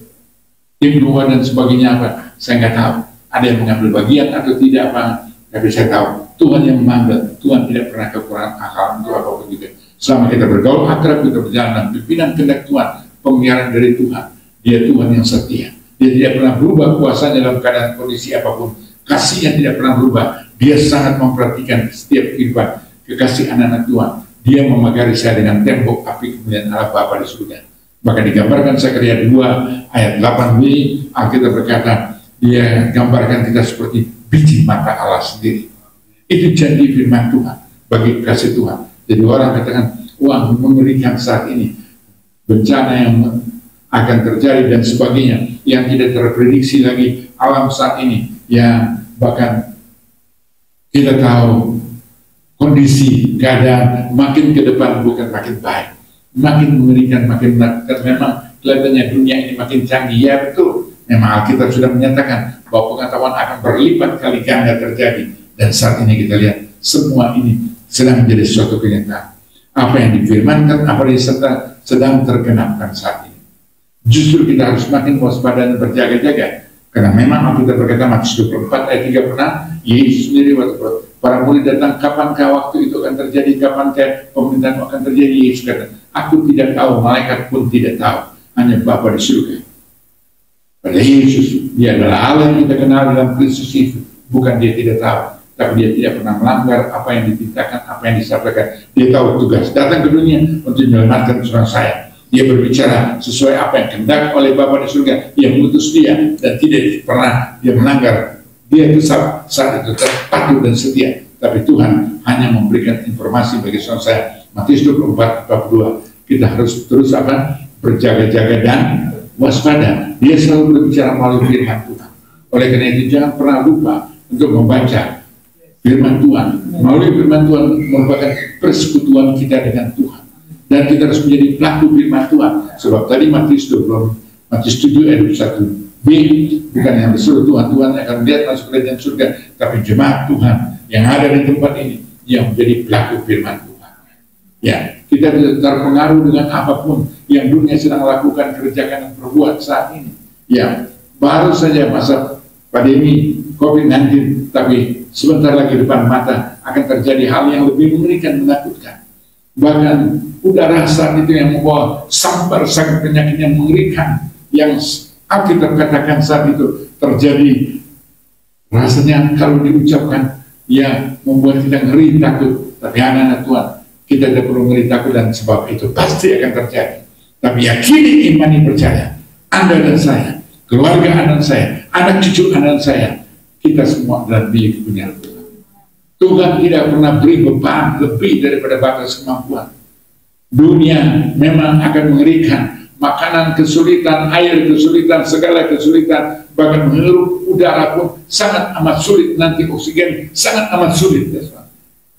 tim doa dan sebagainya apa, saya nggak tahu. Ada yang mengambil bagian atau tidak apa, tapi saya tahu Tuhan yang mengambil. Tuhan tidak pernah kekurangan akal untuk apa-apa juga. Selama kita bergaul akrab, kita berjalan dalam pimpinan kehendak Tuhan, pemeliharaan dari Tuhan, dia Tuhan yang setia. Dia tidak pernah berubah kuasanya dalam keadaan kondisi apapun. Kasihnya tidak pernah berubah. Dia sangat memperhatikan setiap kehidupan kekasih anak-anak Tuhan. Dia memagari saya dengan tembok api kemuliaan Allah Bapa di surga. Bahkan digambarkan Zakaria 2 ayat 8b, Alkitab berkata, dia gambarkan kita seperti biji mata Allah sendiri. Itu janji firman Tuhan bagi kasih Tuhan. Jadi orang katakan, wah mengerikan saat ini, bencana yang akan terjadi dan sebagainya, yang tidak terprediksi lagi alam saat ini, yang bahkan kita tahu kondisi keadaan makin ke depan bukan makin baik, makin mengerikan, makin menakutkan. Memang kelihatannya dunia ini makin canggih, ya betul. Memang Alkitab sudah menyatakan bahwa pengetahuan akan berlipat kali ganda terjadi, dan saat ini kita lihat semua ini sedang menjadi suatu kenyataan. Apa yang difirmankan, apa yang sedang tergenapkan saat ini. Justru kita harus makin waspada dan berjaga-jaga, karena memang Alkitab berkata Matius 24 ayat 3 pernah Yesus sendiri waktu para murid datang, kapankah waktu itu akan terjadi, kapankah pemerintahan akan terjadi? Yesus kata, aku tidak tahu, malaikat pun tidak tahu, hanya Bapa di surga. Pada Yesus, dia adalah Allah yang kita kenal dalam Kristus itu. Bukan dia tidak tahu, tapi dia tidak pernah melanggar apa yang ditintakan, apa yang disampaikan. Dia tahu tugas datang ke dunia untuk menyelamatkan seorang saya. Dia berbicara sesuai apa yang kehendak oleh Bapa di surga yang mengutus dia, dan tidak pernah dia melanggar. Dia tetap saat itu patuh dan setia. Tapi Tuhan hanya memberikan informasi bagi seorang saya. Matius 24 42. Kita harus terus apa? Berjaga-jaga dan waspada. Dia selalu berbicara melalui firman Tuhan. Oleh karena itu jangan pernah lupa untuk membaca firman Tuhan. Melalui firman Tuhan merupakan persekutuan kita dengan Tuhan, dan kita harus menjadi pelaku firman Tuhan. Sebab tadi Matius 7 ayat 1b, bukan yang disuruh Tuhan akan melihat masuk kerajaan surga, tapi jemaat Tuhan yang ada di tempat ini yang menjadi pelaku firman Tuhan. Ya, kita tidak terpengaruh dengan apapun yang dunia sedang lakukan, kerjakan, dan perbuat saat ini. Ya, baru saja masa pandemi COVID-19, tapi sebentar lagi depan mata akan terjadi hal yang lebih mengerikan, menakutkan. Bahkan udara saat itu yang membawa sampar sangat penyakit yang mengerikan, yang Alkitab katakan saat itu terjadi. Rasanya kalau diucapkan, ya membuat kita ngeri, takut. Tapi anak-anak Tuhan, kita tidak perlu ngeri, takut, dan sebab itu pasti akan terjadi. Tapi yakini, imani, percaya. Anda dan saya, keluarga anak saya, anak cucu anak saya, kita semua adalah milik punya Tuhan. Tuhan tidak pernah beri beban lebih daripada batas kemampuan. Dunia memang akan mengerikan, makanan kesulitan, air kesulitan, segala kesulitan, bahkan menghirup udara pun sangat amat sulit, nanti oksigen sangat amat sulit.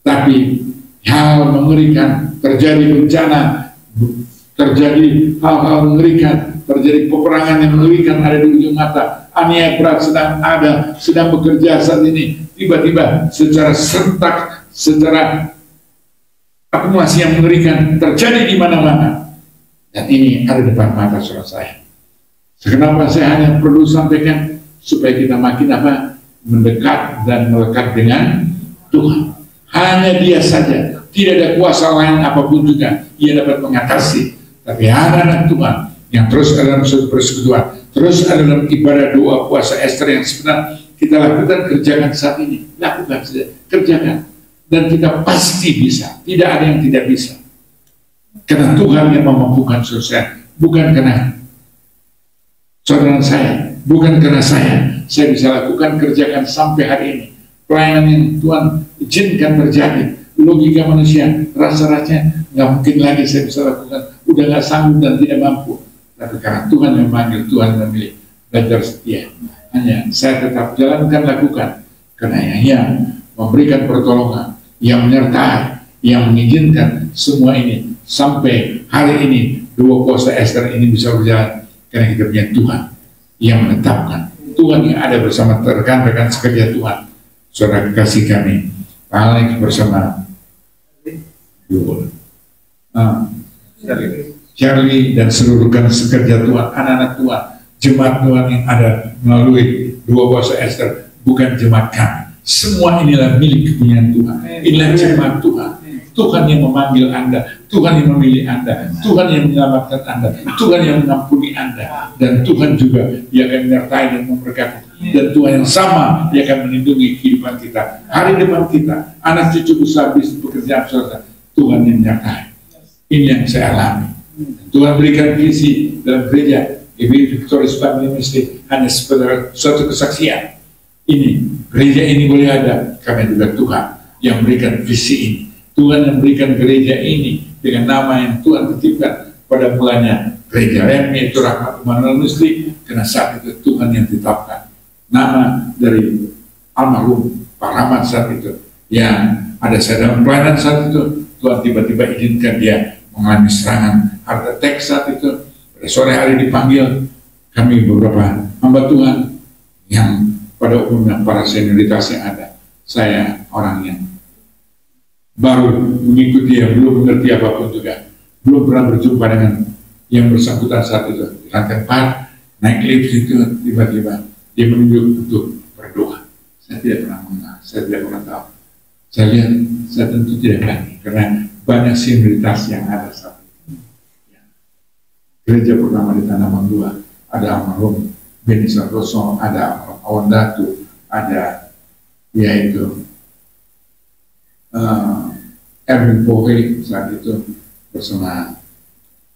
Tapi hal mengerikan, terjadi bencana, terjadi hal-hal mengerikan, terjadi peperangan yang mengerikan ada di ujung mata, aniaya berat sedang bekerja saat ini, tiba-tiba secara serentak, secara akumulasi yang mengerikan terjadi di mana-mana, dan ini ada depan mata saudara saya. Kenapa saya hanya perlu sampaikan supaya kita makin mendekat dan melekat dengan Tuhan. Hanya Dia saja, tidak ada kuasa lain apapun juga Ia dapat mengatasi. Tapi anak-anak Tuhan yang terus ada dalam suatu persekutuan, terus ada dalam ibadah doa puasa Ester yang sebenarnya kita lakukan, kerjakan saat ini, lakukan saja, kerjakan, dan kita pasti bisa. Tidak ada yang tidak bisa, karena Tuhan yang memampukan saudara, bukan karena saudara saya, bukan karena saya, saya bisa lakukan, kerjakan sampai hari ini. Pelayanan yang Tuhan izinkan terjadi, logika manusia, rasa-rasanya nggak mungkin lagi saya bisa lakukan, udah nggak sanggup dan tidak mampu. Tapi karena Tuhan yang memanggil, Tuhan yang memilih, belajar setia. Hanya saya tetap jalankan, lakukan. Karena yang memberikan pertolongan, yang menyertai, yang mengizinkan semua ini sampai hari ini, dua kuasa Ester ini bisa berjalan. Karena kita punya Tuhan yang menetapkan, Tuhan yang ada bersama rekan-rekan sekerja Tuhan. Saudara kasih kami, Alex bersama Charlie dan seluruh rekan sekerja Tuhan, anak-anak Tuhan, jemaat Tuhan yang ada melalui dua kuasa Ester, bukan jemaat kami. Semua inilah milik kepunyaan Tuhan. Inilah jemaat Tuhan. Tuhan yang memanggil Anda, Tuhan yang memilih Anda, Tuhan yang menyelamatkan Anda, Tuhan yang mengampuni Anda, dan Tuhan juga yang akan menyertai dan memberkati. Dan Tuhan yang sama yang akan melindungi kehidupan kita, hari depan kita, anak cucu besar, bisnis, pekerjaan saudara. Tuhan yang menyertai. Ini yang saya alami. Tuhan berikan visi dalam gereja Ibu Victorious Family Ministry hanya sebagai suatu kesaksian. Ini gereja ini boleh ada karena juga Tuhan yang berikan visi ini. Tuhan yang berikan gereja ini dengan nama yang Tuhan titipkan pada mulanya gereja Remi, itu Rahmat Emmanuel Ministry, karena saat itu Tuhan yang tetapkan nama dari almarhum Pak Rahmat saat itu yang ada saya dalam pelayanan saat itu. Tuhan tiba-tiba izinkan dia mengalami serangan heart attack saat itu. Pada sore hari dipanggil kami beberapa hamba Tuhan yang pada umumnya para senioritas yang ada. Saya orang yang baru mengikuti, yang belum mengerti apapun juga, belum pernah berjumpa dengan yang bersangkutan saat itu. Di lantai 4 naik lift itu tiba-tiba dia menunjuk untuk berdoa. Saya tidak pernah mengenal, saya tidak pernah tahu. Saya lihat, saya tentu tidak berani karena banyak senioritas yang ada saat itu. Gereja pertama di Tanah Mandua ada almarhum Beni Santoso, ada almarhum Awan Datu, ada yaitu Erwin Pohe saat itu bersama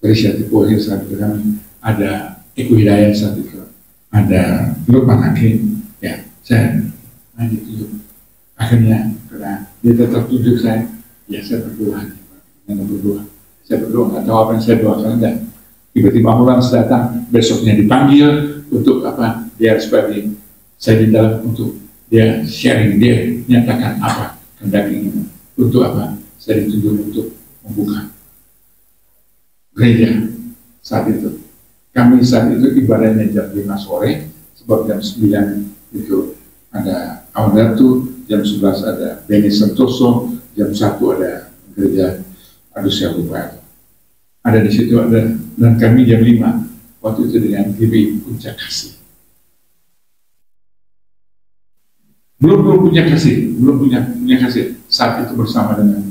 Risyati Pohe saat itu kami, ada Eko Hidayat saat itu, ada Lukman Hakim, ya saya ditunjuk. Akhirnya karena dia tetap tunjuk saya, ya saya berdoa, saya berdoa, nggak tahu apa yang saya doakan, dan tiba-tiba ambulans datang, besoknya dipanggil untuk apa? Dia sebagai saya di dalam untuk dia sharing, dia nyatakan apa kehendak ini. Untuk apa? Saya ditunjuk untuk membuka gereja saat itu. Kami saat itu ibadahnya jam 5 sore, sebab jam 9 itu ada Audatu, jam 11 ada Beni Santoso, jam 1 ada gereja, aduh saya lupa. Ada di situ ada, dan kami jam 5 waktu itu dengan GB Puncak Kasih. Belum punya kasih saat itu bersama dengan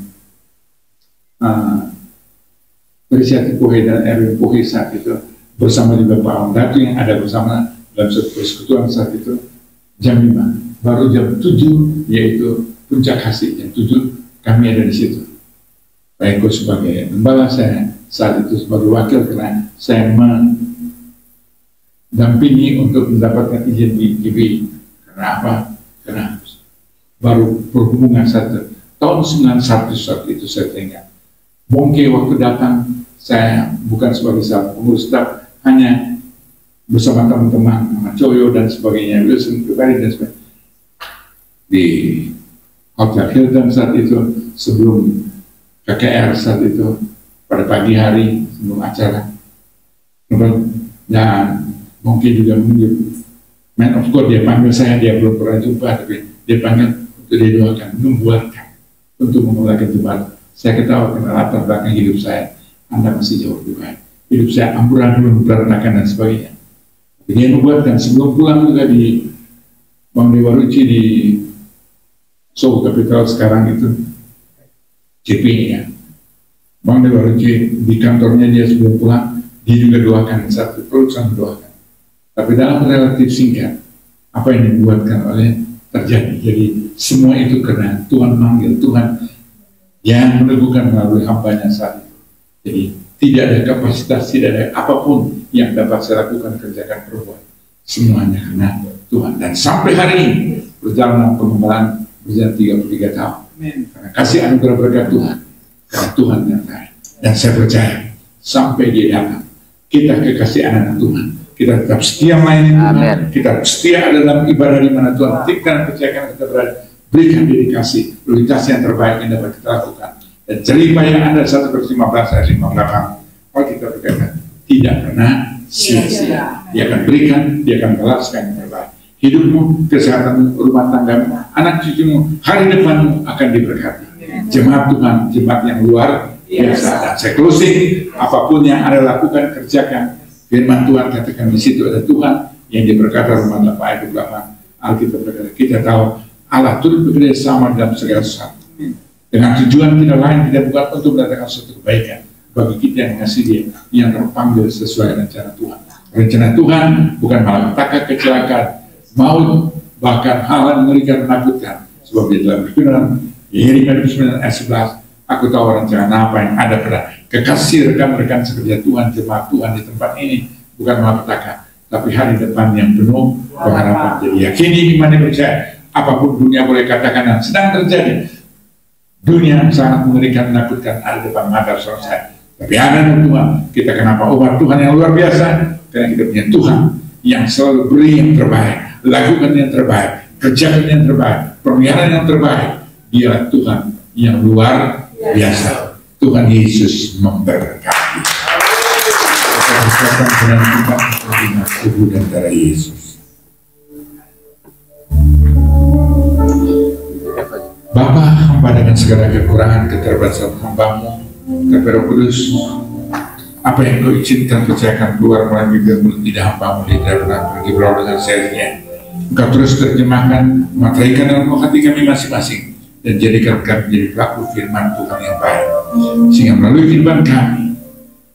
Risyati Pohe dan Erwin Pohe saat itu bersama juga Pak Ondatu yang ada bersama dalam satu persekutuan saat itu jam 5. Baru jam 7 yaitu Puncak Kasih, jam 7 kami ada di situ. Pak Eko sebagai gembala, saya saat itu sebagai wakil karena saya mendampingi untuk mendapatkan izin di GB. Karena apa? Karena baru berhubungan satu tahun 91 saat itu saya ingat. Bongke waktu datang, saya bukan sebagai pengurus staff, hanya bersama teman-teman, Mas Coyo dan sebagainya, Wilson pribadi dan sebagainya. Di Hotel Hilton saat itu, sebelum KKR saat itu, pada pagi hari sebelum acara. Dan Bongke juga menunjuk Man of God, dia panggil saya, dia belum pernah jumpa, tapi dia panggil untuk dia doakan, membuatkan untuk memulakan jemaat. Saya ketawa karena latar belakang hidup saya, Anda masih jauh juga. Hidup saya amburadul, berantakan dan sebagainya. Tapi dia membuatkan sebelum pulang juga di Bang Dewa Ruci di Seoul Capital sekarang itu CP ya. Bang Dewa Ruci di kantornya dia sebelum pulang, dia juga doakan satu perusahaan doakan. Tapi dalam relatif singkat, apa yang dibuatkan oleh terjadi. Jadi semua itu karena Tuhan manggil, Tuhan yang meneguhkan melalui hambanya saat itu. Jadi tidak ada kapasitas, tidak ada apapun yang dapat saya lakukan, kerjakan, perbuat. Semuanya karena Tuhan. Dan sampai hari ini perjalanan pengembalaan berjalan 33 tahun. Karena kasih anugerah berkat Tuhan, karena Tuhan yang baik. Dan saya percaya sampai dia datang, kita kekasih anak Tuhan, kita tetap setia melayani Tuhan, kita setia ada dalam ibadah di mana Tuhan titipkan dan percayakan kita berada. Berikan dedikasi, prioritas yang terbaik yang dapat kita lakukan. Dan cerita yang ada 1 Korintus 15 ayat 58, kalau kita berkata tidak pernah sia-sia. Dia akan berikan, dia akan balaskan yang terbaik. Hidupmu, kesehatanmu, rumah tanggamu, anak cucumu, hari depanmu akan diberkati. Jemaat Tuhan, jemaat yang luar biasa. Dan saya closing, apapun yang Anda lakukan, kerjakan. Firman Tuhan katakan di situ ada Tuhan yang berkata Roma 8 ayat 28. Alkitab berkata, kita tahu Allah turut bekerja sama dalam segala sesuatu. Dengan tujuan tidak lain tidak bukan untuk mendatangkan suatu kebaikan bagi kita yang mengasihi Dia, yang terpanggil sesuai rencana Tuhan. Rencana Tuhan bukan malapetaka, kecelakaan, maut, bahkan hal yang mengerikan, menakutkan. Sebab Dia telah berfirman, Yeremia 29 ayat 11, aku tahu rencana apa yang ada pada kekasih rekan-rekan sekerja Tuhan, jemaat Tuhan di tempat ini, bukan malapetaka, tapi hari depan yang penuh pengharapan. Jadi yakini, imani, percaya. Apapun dunia boleh katakan yang sedang terjadi, dunia sangat mengerikan, menakutkan, ada depan mata selesai. Tapi ada Tuhan, kita kenapa umat Tuhan yang luar biasa? Karena kita punya Tuhan yang selalu beri yang terbaik, lakukan yang terbaik, kerjakan yang terbaik, permiaran yang terbaik. Dialah Tuhan yang luar biasa. Tuhan Yesus memberkati. Kita berkata dengan kita menerima tubuh dan darah Yesus. Bapa, hamba dengan segala kekurangan, keterbatasan hamba-Mu, tapi Roh Kudus, apa yang Kau izinkan percayakan keluar melalui mulut lidah hamba-Mu, dia tidak pernah pergi berlalu dengan sehatnya. Engkau terus terjemahkan, materaikan dalam hati kami masing-masing, dan jadikan kami menjadi pelaku firman Tuhan yang baik. Sehingga melalui kehidupan kami,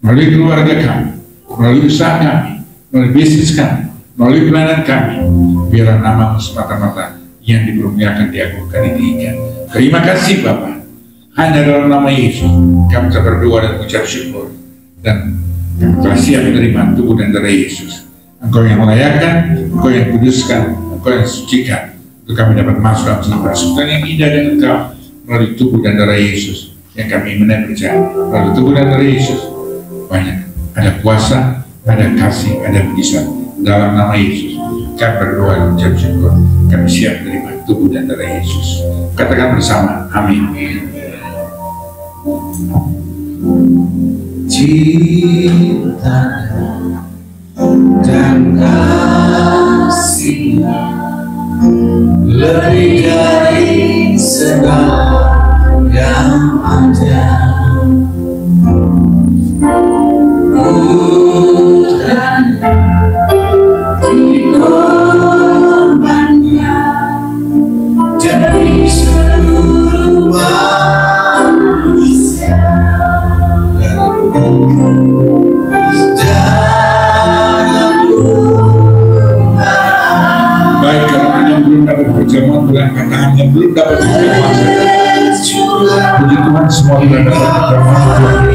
melalui keluarga kami, melalui usaha kami, melalui bisnis kami, melalui pelayanan kami, biarlah nama-Mu semata-mata yang dipermuliakan, diagungkan, ditinggikan. Terima kasih Bapa. Hanya dalam nama Yesus kami berdoa dan mengucap syukur, dan kami telah siap menerima tubuh dan darah Yesus. Engkau yang melayakkan, Engkau yang kuduskan, Engkau yang sucikan, untuk kami dapat masuk dalam sebuah persekutuan yang indah dengan Engkau melalui tubuh dan darah Yesus yang kami percaya. Melalui tubuh dan darah Yesus banyak ada kuasa, ada kasih, ada mujizat. Dalam nama Yesus kami berdoa dan mengucap syukur. Kami siap menerima tubuh dan darah Yesus. Katakan bersama, amin. Cinta dan kasih lebih dari segala yang ada. Putranya dikorbannya demi seluruh manusia. Baik, kalau yang belum dapat perjamuan, angkat tangan yang belum dapat perjamuan. Puji Tuhan, semua sudah dapat perjamuan.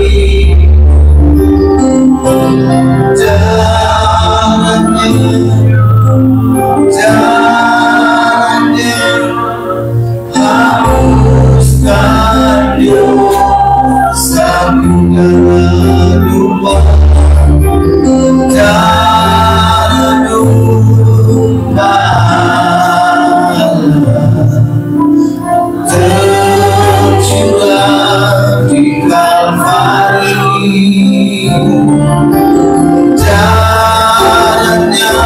Jalannya hapuskan dosaku dalam lupa dan lupa tercurah di Kalvari. Jalannya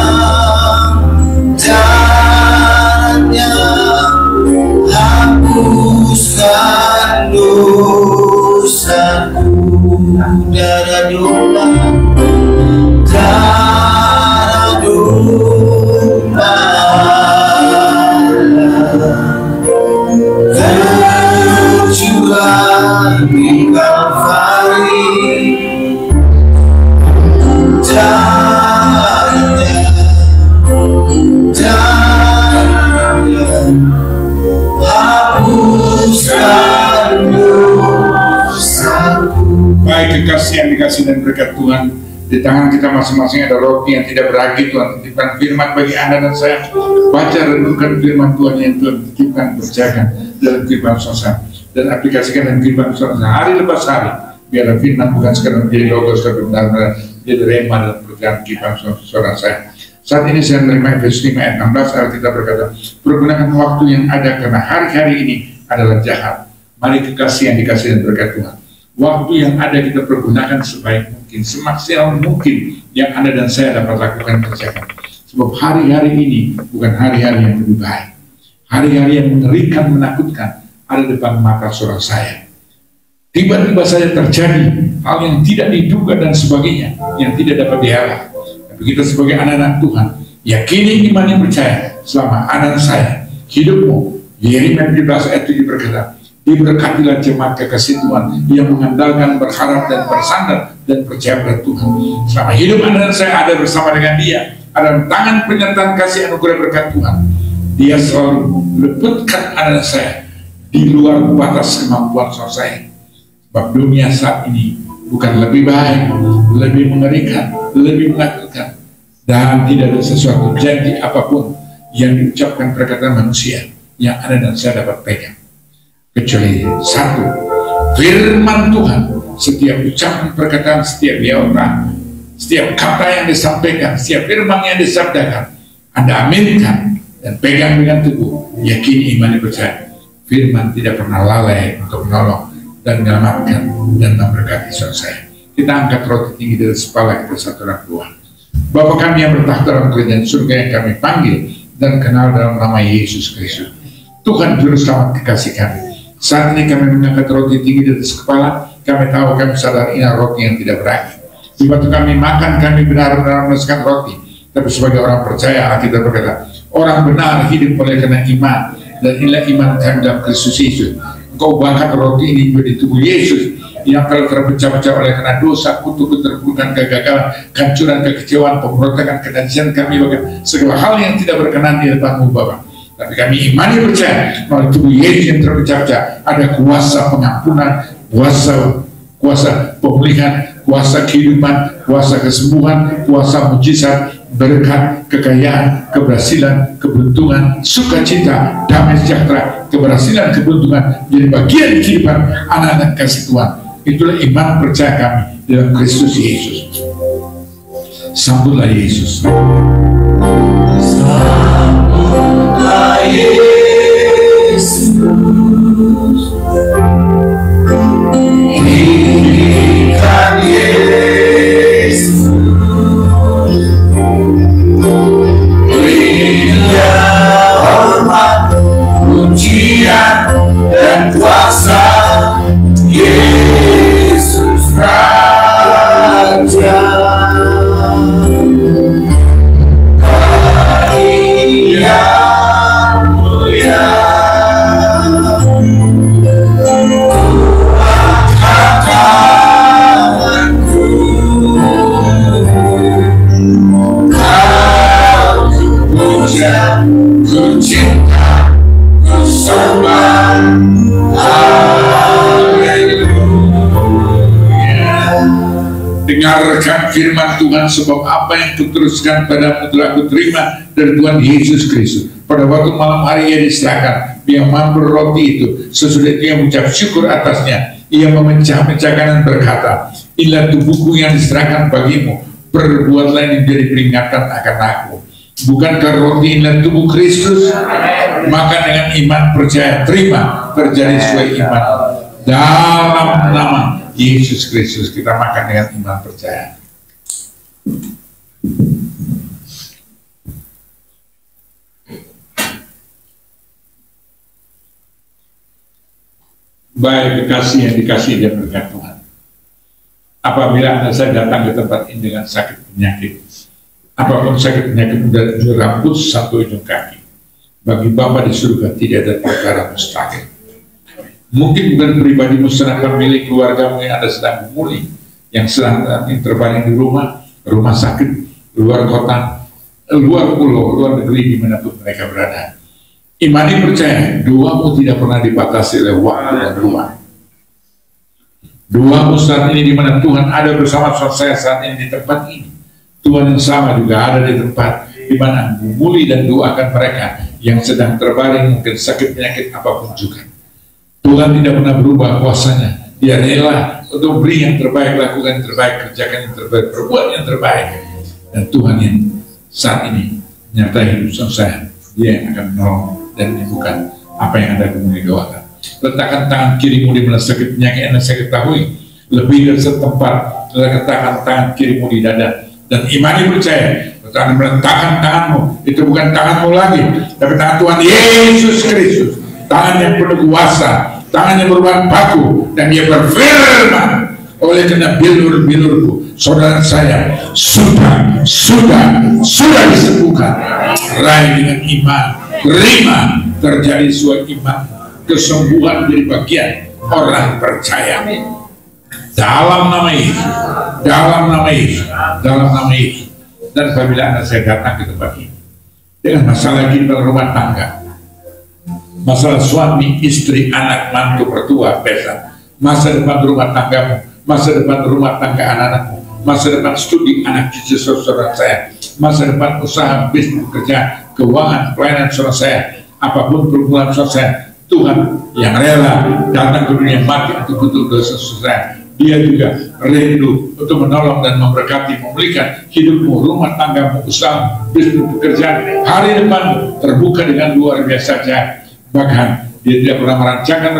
hapuskan dosaku, darah domba, darah domba tercurah di Kalvari. Baik, kekasih yang dikasih dan berkat Tuhan, Di tangan kita masing-masing ada roti yang tidak beragi. Tuhan titipkan firman bagi Anda dan saya. Baca renungkan firman Tuhan yang Tuhan titipkan, berjaga dalam kehidupan saudara dan aplikasikan dalam kehidupan saudara hari lepas hari. Biarlah firman bukan sekadar menjadi logos, tapi benar-benar menjadi rema dalam perjalanan kehidupan saudara saya. Saat ini saya menerima Efesus 5 ayat 16, Alkitab berkata, pergunakan waktu yang ada karena hari-hari ini adalah jahat. Mari kekasih yang dikasih dan berkat Tuhan. Waktu yang ada kita pergunakan sebaik mungkin, semaksimal mungkin yang Anda dan saya dapat lakukan kerjakan. Sebab hari-hari ini bukan hari-hari yang lebih baik. Hari-hari yang mengerikan, menakutkan ada depan mata saudara saya. Tiba-tiba saja terjadi hal yang tidak diduga dan sebagainya, yang tidak dapat diharap. Tapi kita sebagai anak-anak Tuhan, yakini, imani, percaya selama anak saya, hidupmu, Yeremia 17 ayat 7 berkata, diberkatilah jemaat kekasih Tuhan yang mengandalkan, berharap dan bersandar dan percaya pada Tuhan. Selama hidup Anda dan saya ada bersama dengan Dia, ada tangan penyertaan kasih anugerah berkat Tuhan. Dia selalu leputkan Anda dan saya di luar batas kemampuan saya. Sebab dunia saat ini bukan lebih baik, lebih mengerikan, lebih menakutkan, dan tidak ada sesuatu janji apapun yang diucapkan perkataan manusia yang Anda dan saya dapat pegang. Kecuali satu, firman Tuhan. Setiap ucapan perkataan, setiap yaotan, setiap kata yang disampaikan, setiap firman yang disabdakan, Anda aminkan dan pegang dengan teguh, yakini, imani, percaya. Firman tidak pernah lalai untuk menolong dan menyelamatkan dan memberkati saudara saya. Kita angkat roti tinggi dari kepala kita satu orang dua. Bapa kami yang bertahta dalam kerajaan surga yang kami panggil dan kenal dalam nama Yesus Kristus, Tuhan Juru Selamat kekasih kami. Saat ini kami mengangkat roti tinggi di atas kepala. Kami tahu, kami sadar ini roti yang tidak beragi. Di waktu kami makan, kami benar-benar merasakan roti. Tapi sebagai orang percaya, kita berkata, orang benar hidup oleh karena iman. Dan inilah iman kami dalam Kristus Yesus. Engkau bahkan roti ini menjadi tubuh Yesus yang telah terpecah-pecah oleh karena dosa, kutuk, keterpurukan, kegagalan, kancuran, kekecewaan, pemberontakan, kenajisan kami, bahkan segala hal yang tidak berkenan di depan-Mu Bapa. Tapi kami imani, percaya melalui tubuh Yesus yang terpecah-pecah ada kuasa pengampunan, kuasa pemulihan, kuasa kehidupan, kuasa kesembuhan, kuasa mujizat, berkat, kekayaan, keberhasilan, keberuntungan, sukacita, damai sejahtera, keberhasilan, keberuntungan menjadi bagian kehidupan anak-anak kasih Tuhan. Itulah iman percaya kami dalam Kristus Yesus. Sambutlah Yesus. Sambutlah Yesus, tinggikan Yesus, berilah hormat, pujian dan kuasa Yesus Raja. Dengarkan firman Tuhan, sebab apa yang kuteruskan padamu telah kuterima dari Tuhan Yesus Kristus. Pada waktu malam hari ia diserahkan, dia mengambil roti itu, sesudah dia mengucap syukur atasnya, ia memecah-mecahkan dan berkata, inilah tubuhku yang diserahkan bagimu, perbuatlah ini menjadi peringatan akan aku. Bukankah roti inilah tubuh Kristus? Maka dengan iman percaya terima, terjadi sesuai iman. Dalam nama Yesus Kristus kita makan dengan iman percaya. Baik kekasih yang dikasih dan berkat Tuhan, apabila Anda saya datang ke tempat ini dengan sakit penyakit, apapun sakit penyakit dari ujung rambut sampai ujung kaki, bagi Bapa di surga tidak ada perkara mustahil. Mungkin bukan pribadimu sedang milik keluargamu yang ada sedang memulih, yang sedang terbaring di rumah sakit, luar kota, luar pulau, luar negeri, dimanapun mereka berada. Imani percaya, doamu tidak pernah dibatasi oleh waktu dan ruang. Doamu saat ini di mana Tuhan ada bersama saya saat ini di tempat ini. Tuhan yang sama juga ada di tempat di mana muli dan doakan mereka yang sedang terbaring mungkin sakit penyakit apapun juga. Tuhan tidak pernah berubah kuasanya. Dia rela untuk beri yang terbaik, lakukan yang terbaik, kerjakan yang terbaik, perbuat yang terbaik. Dan Tuhan yang saat ini menyertai hidup saya, Dia yang akan menolong dan menyembuhkan apa yang Anda kemudian doakan. Letakkan tangan kirimu di mana sakit penyakit Anda saya ketahui lebih dari setempat. Letakkan tangan kirimu di dada dan imani percaya. Anda meletakkan tanganmu, itu bukan tanganmu lagi, tapi tangan Tuhan Yesus Kristus, tangan yang penuh kuasa, tangan yang berbahan baku, dan Dia berfirman, oleh karena bilur-bilurku, saudara saya sudah disembuhkan. Raih dengan iman, terima, terjadi sesuai iman, kesembuhan menjadi bagian orang percaya. Dalam nama Yesus, dalam nama Yesus, dalam nama Yesus. Dan apabila Anda saya datang ke tempat ini dengan masalah di rumah tangga, masalah suami, istri, anak, mantu, mertua, besan, masa depan rumah tanggamu, masa depan rumah tangga anak-anakmu, masa depan studi anak cucu saudara saya, masa depan usaha, bisnis, kerja, keuangan, pelayanan saudara saya, apapun pergumulan saudara saya, Tuhan yang rela datang ke dunia mati untuk dosa saudara. Dia juga rindu untuk menolong dan memberkati, memulihkan hidupmu, rumah tanggamu, usaha, bisnis, pekerjaan, hari depanmu terbuka dengan luar biasa saja. Bahkan Dia tidak pernah merancangkan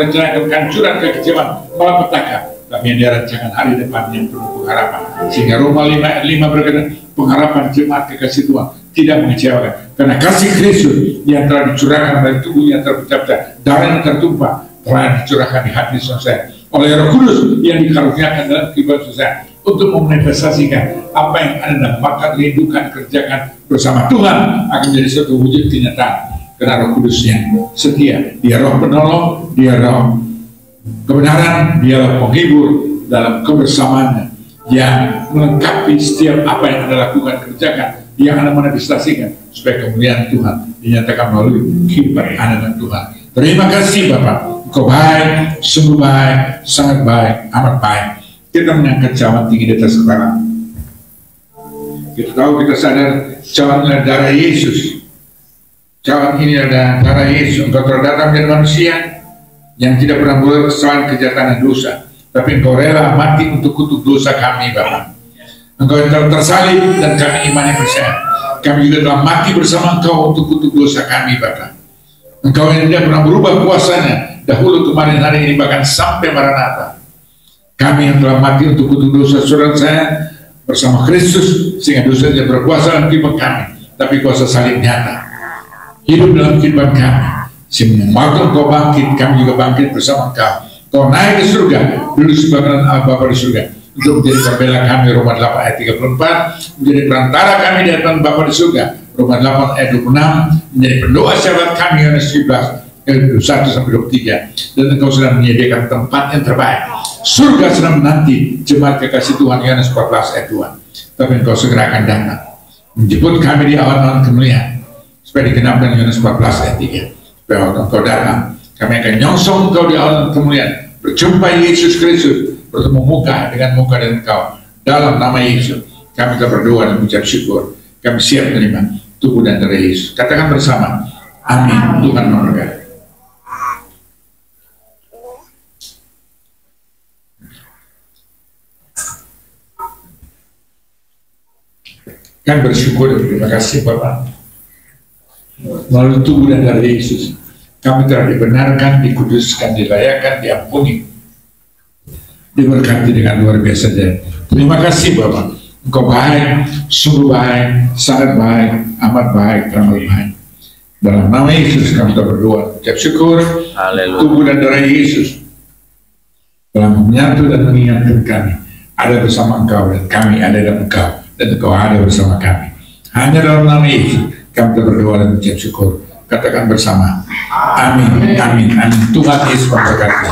kehancuran, kekecewaan, malapetaka, tapi yang Dia rancangkan hari depan yang penuh pengharapan. Sehingga Roma 5 berkata, pengharapan jemaat kekasih Tuhan tidak mengecewakan, karena kasih Kristus yang telah dicurahkan dari tubuh yang terpecah-pecah, darah yang tertumpah telah dicurahkan di hati saya oleh Roh Kudus yang dikaruniakan dalam kehidupan saya untuk memanifestasikan apa yang Anda makan, rindukan, kerjakan bersama Tuhan akan menjadi suatu wujud kenyataan. Karena Roh Kudus yang setia, Dia Roh penolong, Dia Roh kebenaran, Dia Roh penghibur dalam kebersamaannya yang melengkapi setiap apa yang Anda lakukan, kerjakan, yang Anda manifestasikan supaya kemuliaan Tuhan dinyatakan melalui kehidupan Anda dan Tuhan. Terima kasih Bapak. Engkau baik, sungguh baik, sangat baik, amat baik. Kita mengangkat cawan tinggi di atas kepala. Kita tahu, kita sadar cawan adalah darah Yesus. Cawan ini adalah darah Yesus. Engkau telah datang menjadi manusia yang tidak pernah berbuat kesalahan, kejahatan, dan dosa, tapi Engkau rela mati untuk kutuk dosa kami Bapak. Engkau telah tersalib dan kami imani percaya. Kami juga telah mati bersama Engkau untuk kutuk dosa kami Bapak. Engkau yang tidak pernah berubah kuasanya dahulu, kemarin, hari ini, bahkan sampai Maranatha. Kami yang telah mati untuk kutuk dosa saudara saya bersama Kristus, sehingga dosa tidak berkuasa dalam kehidupan kami, tapi kuasa salib nyata hidup dalam kehidupan kami. Sehingga waktu Engkau bangkit, kami juga bangkit bersama Engkau. Kau naik ke surga, dulu sebagai Allah Bapa di surga, untuk menjadi pembela kami. Roma 8 ayat 34, menjadi perantara kami di hadapan Bapa di surga. Roma 8 ayat 26, menjadi pendoa syafaat kami. Yohanes 1-23. Dan Engkau sedang menyediakan tempat yang terbaik. Surga sedang menanti jemaat kekasih Tuhan. Yohanes 14 ayat 2. Tapi Engkau segera akan datang menjemput kami di awan-awan kemuliaan, supaya digenapkan Yohanes 14 ayat 3. Supaya waktu Engkau datang, kami akan nyongsong Engkau di awan kemuliaan, berjumpa Yesus Kristus, bertemu muka dengan muka dengan Engkau. Dalam nama Yesus kami telah berdoa dan mengucap syukur. Kami siap menerima tubuh dan darah Yesus. Katakan bersama, amin. Tuhan memberkati. Kami bersyukur dan terima kasih Bapak, melalui tubuh dan darah Yesus kami telah dibenarkan, dikuduskan, dilayakkan, diampuni, diberkati dengan luar biasa. Terima kasih Bapak, Engkau baik, sungguh baik, sangat baik, amat baik, teramat baik. Dalam nama Yesus kami telah berdoa, ucap syukur. Tubuh dan darah Yesus telah menyatu dan mengingatkan kami ada bersama Engkau, dan kami ada dalam Engkau, dan Engkau ada bersama kami. Hanya dalam nama Yesus kami telah berdoa dan ucap syukur. Katakan bersama, amin, amin, amin. Tuhan Yesus memberkati.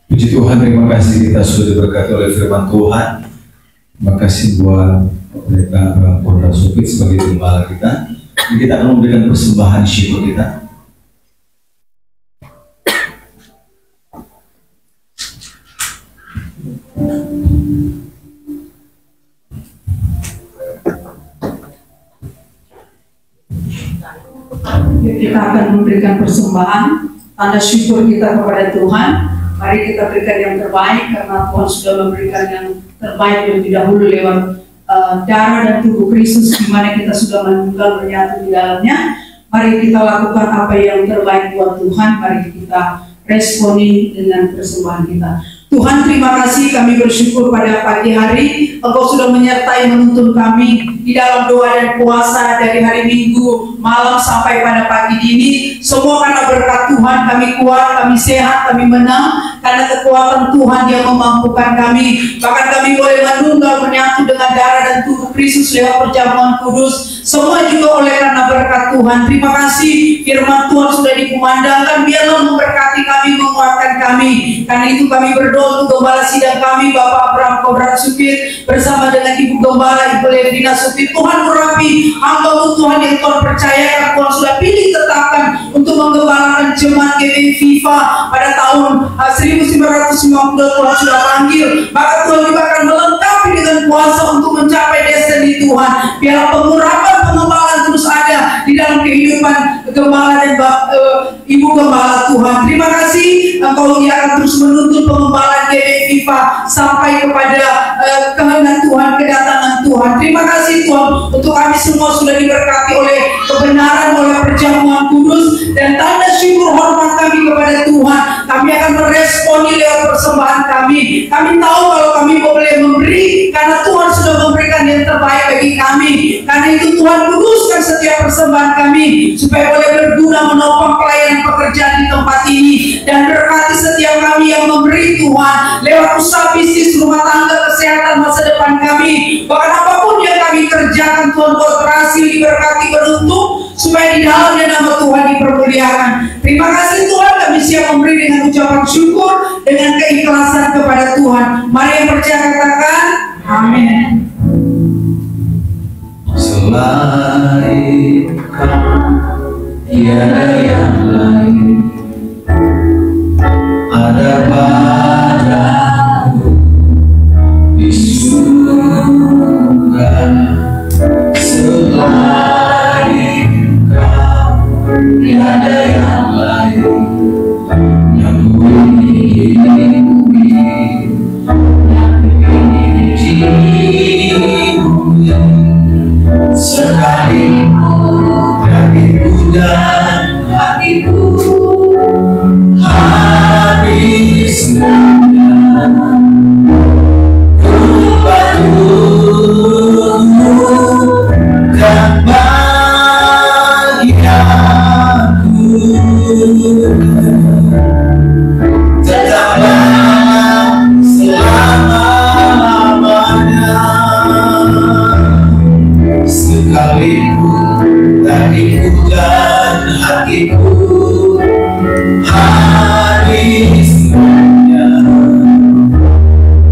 Puji Tuhan, terima kasih kita sudah diberkati oleh firman Tuhan. Terima kasih buat Pendeta Polda Supit sebagai gembala kita. Kita akan memberikan persembahan syukur kita. kita akan memberikan persembahan tanda syukur kita kepada Tuhan. Mari kita berikan yang terbaik karena Tuhan sudah memberikan yang terbaik lebih dahulu lewat darah dan tubuh Kristus, di mana kita sudah menunggal menyatu di dalamnya. Mari kita lakukan apa yang terbaik buat Tuhan. Mari kita responi dengan persembahan kita. Tuhan, terima kasih, kami bersyukur pada pagi hari Engkau sudah menyertai menuntun kami di dalam doa dan puasa dari hari Minggu malam sampai pada pagi dini. Semua karena berkat Tuhan kami kuat, kami sehat, kami menang karena kekuatan Tuhan yang memampukan kami. Bahkan kami boleh menunggal menyatu dengan darah dan tubuh Kristus lewat perjamuan kudus. Semua juga oleh karena berkat Tuhan. Terima kasih, firman Tuhan sudah dikumandangkan. Biarlah memberkati kami, menguatkan kami. Karena itu kami berdoa untuk Gembala sidang kami, Bapak Abraham Kobrat Supir, bersama dengan Ibu Gembala, Ibu Levina Supir. Tuhan urapi hamba-Mu Tuhan yang Tuhan percayakan, Tuhan sudah pilih tetapkan untuk menggembalakan jemaat GBI FIFA pada tahun 1990. Tuhan sudah panggil, maka Tuhan juga akan melengkapi dengan kuasa untuk mencapai destiny Tuhan. Biar pengurapan pengembalaan terus ada di dalam kehidupan Gembala dan Ibu Gembala Tuhan. Terima kasih, Engkau yang akan terus menuntun pengembalaan GBI FIFA sampai kepada kehendak Tuhan, kedatangan Tuhan. Terima kasih Tuhan untuk kami semua sudah diberkati oleh kebenaran, oleh perjamuan kudus dan tanda syukur hormat kami kepada Tuhan. Kami akan meresponi lewat persembahan kami. Kami tahu kalau kami boleh memberi karena Tuhan sudah memberikan yang terbaik bagi kami. Karena itu Tuhan kuduskan setiap persembahan kami supaya boleh berguna menopang pelayanan pekerjaan di tempat ini, dan berkati setiap kami yang memberi Tuhan lewat usaha bisnis, rumah tangga, kesehatan, masa depan kami. Bahkan apapun yang kami kerjakan Tuhan buat berhasil, diberkati, beruntung, supaya di dalamnya nama Tuhan dipermuliakan. Terima kasih Tuhan, kami siap memberi dengan ucapan syukur, dengan keikhlasan kepada Tuhan. Mari yang percaya katakan amin. Selain Kau tiada yang lain, ada padaku di surga. Selain Kau tiada yang lain yang ku ingin, sekalipun dagingku dan hatiku habis menang, ku patuh dan bahagiaku tetaplah selama-lamanya. Sekalipun dagingku dan hatiku habis menang,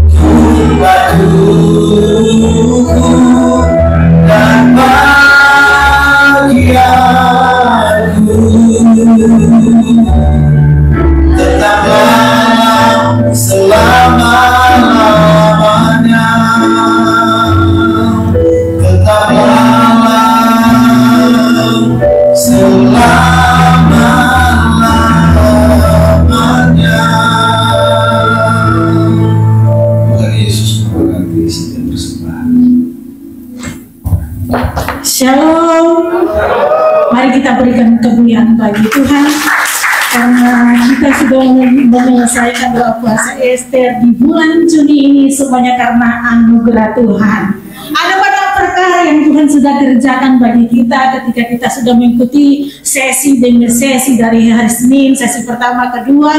ku patuh dan bahagiaku tetaplah selama-lamanya. Selama-lamanya. Tuhan Yesus memberkati setiap persembahan. Shalom. Mari kita berikan kemuliaan bagi Tuhan karena kita sudah menyelesaikan doa puasa Ester di bulan Juni ini, semuanya karena anugerah Tuhan. Ada banyak perkara yang Tuhan sudah kerjakan bagi kita ketika kita sudah mengikuti sesi demi sesi dari hari Senin, sesi pertama, kedua.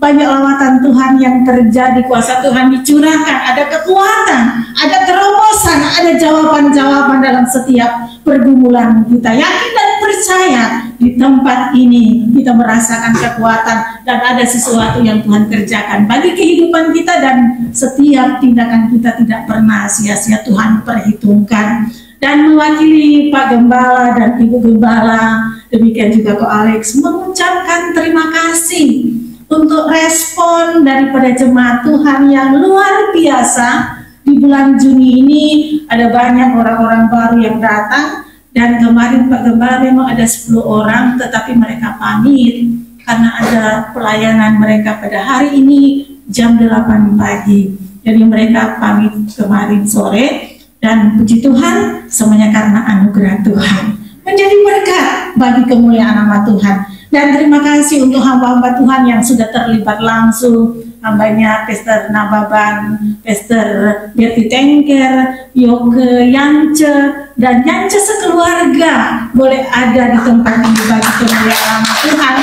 Banyak lawatan Tuhan yang terjadi, kuasa Tuhan dicurahkan, ada kekuatan, ada terobosan, ada jawaban-jawaban dalam setiap pergumulan kita. Yakin dan percaya di tempat ini kita merasakan kekuatan dan ada sesuatu yang Tuhan kerjakan bagi kehidupan kita, dan setiap tindakan kita tidak pernah sia-sia Tuhan perhitungkan. Dan mewakili Pak Gembala dan Ibu Gembala, demikian juga Ko Alex, mengucapkan terima kasih untuk respon daripada jemaat Tuhan yang luar biasa. Di bulan Juni ini ada banyak orang-orang baru yang datang, Dan kemarin Pak Gembala memang ada 10 orang, tetapi mereka pamit karena ada pelayanan mereka pada hari ini jam 8 pagi. Jadi mereka pamit kemarin sore, dan puji Tuhan semuanya karena anugerah Tuhan. Menjadi berkat bagi kemuliaan nama Tuhan. Dan terima kasih untuk hamba-hamba Tuhan yang sudah terlibat langsung. Hambanya Pastor Nababan, Pastor Berti Tengker, Yoke Yance, dan Yance sekeluarga boleh ada di tempat ini bagi kemuliaan nama Tuhan.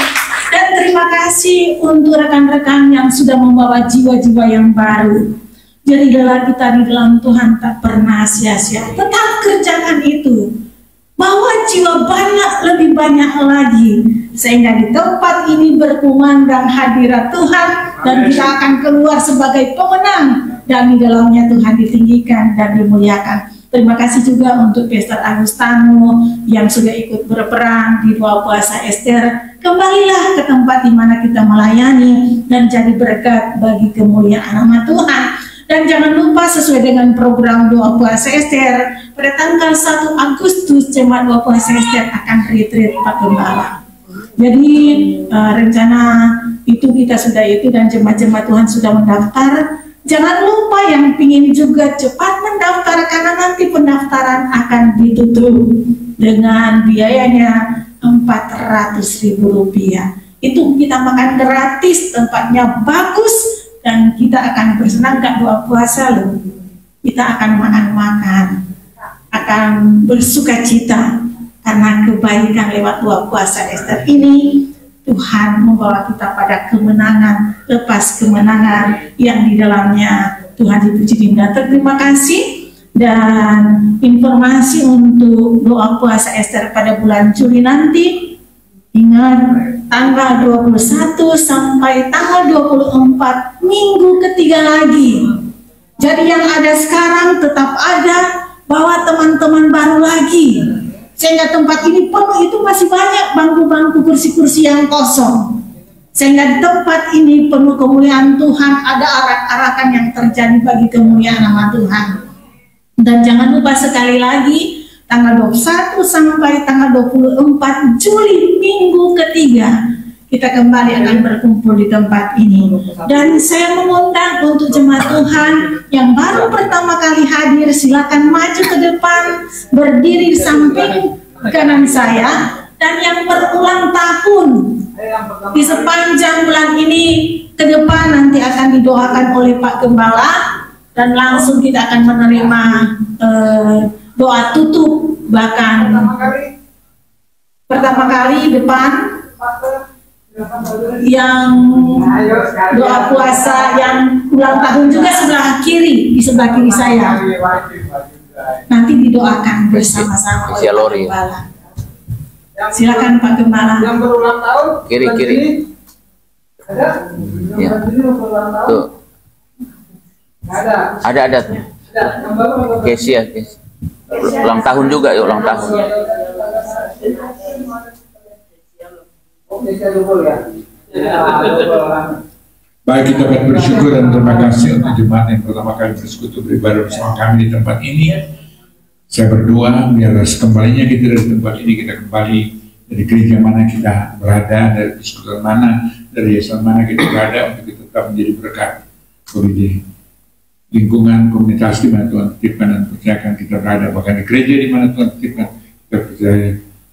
Dan terima kasih untuk rekan-rekan yang sudah membawa jiwa-jiwa yang baru. Jadi lelah kita di dalam Tuhan tak pernah sia-sia. Tetap kerjakan itu. Bawa jiwa banyak, lebih banyak lagi. Sehingga di tempat ini berkumandang hadirat Tuhan. Dan kita akan keluar sebagai pemenang. Dan di dalamnya Tuhan ditinggikan dan dimuliakan. Terima kasih juga untuk Pastor Agustano yang sudah ikut berperan di Doa Puasa Ester. Kembalilah ke tempat di mana kita melayani dan jadi berkat bagi kemuliaan nama Tuhan. Dan jangan lupa sesuai dengan program Doa Puasa Ester, pada tanggal 1 Agustus Jemaat Doa Puasa Ester akan retreat Pak Gembala. Jadi rencana itu kita sudah itu, dan jemaat-jemaat Tuhan sudah mendaftar. Jangan lupa yang ingin juga cepat mendaftar, karena nanti pendaftaran akan ditutup dengan biayanya Rp400.000. Itu kita makan gratis, tempatnya bagus, dan kita akan bersenang. Gak doa puasa loh, kita akan makan-makan, akan bersuka cita karena kebaikan lewat doa puasa Ester ini. Tuhan membawa kita pada kemenangan, lepas kemenangan yang di dalamnya Tuhan dipuji dan terima kasih. Dan informasi untuk doa puasa Ester pada bulan Juli nanti, ingat tanggal 21 sampai tanggal 24, minggu ketiga lagi. Jadi yang ada sekarang tetap ada, bawa teman-teman baru lagi. Sehingga tempat ini penuh, itu masih banyak bangku-bangku, kursi-kursi yang kosong. Sehingga di tempat ini penuh kemuliaan Tuhan, ada arak-arakan yang terjadi bagi kemuliaan nama Tuhan. Dan jangan lupa sekali lagi, tanggal 21 sampai tanggal 24 Juli, minggu ketiga, kita kembali akan berkumpul di tempat ini. Dan saya mengundang untuk jemaat Tuhan yang baru pertama kali hadir, silakan maju ke depan, berdiri di samping kanan saya. Dan yang berulang tahun di sepanjang bulan ini ke depan nanti akan didoakan oleh Pak Gembala, dan langsung kita akan menerima doa tutup. Bahkan pertama kali depan yang doa puasa yang ulang tahun juga sebelah kiri, di sebelah kiri saya. Nanti didoakan bersama-sama oleh Pak Gembala. Silakan Pak Gembala. Yang berulang tahun Kiri-kiri. ada? Ya. Tuh. Ada tuh. Kesi ya, Kesi. Ulang tahun juga ya, ulang tahun. Baik, kita bersyukur dan terima kasih untuk jemaat yang pertama kali bersekutu beribadah bersama kami di tempat ini. Saya berdoa biar kembalinya kita dari tempat ini, kita kembali dari gereja mana kita berada, dari persekutuan mana, dari yayasan mana kita berada, untuk kita tetap menjadi berkat bagi lingkungan komunitas di mana Tuhan titipkan dan percayakan kita berada, bahkan di gereja di mana Tuhan titipkan kita percaya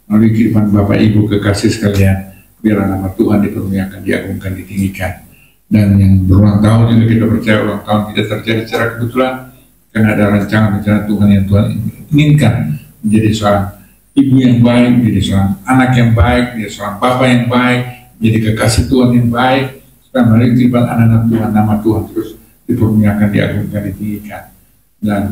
melalui kehidupan Bapak Ibu kekasih sekalian, biar nama Tuhan dipermuliakan, diagungkan, ditinggikan. Dan yang berulang tahun juga kita percaya ulang tahun tidak terjadi secara kebetulan, karena ada rencana Tuhan yang Tuhan inginkan menjadi seorang ibu yang baik, menjadi seorang anak yang baik, menjadi seorang bapak yang baik, menjadi kekasih Tuhan yang baik, supaya melalui kehidupan anak-anak Tuhan, nama Tuhan terus dipermuliakan, diagungkan, ditinggikan. Dan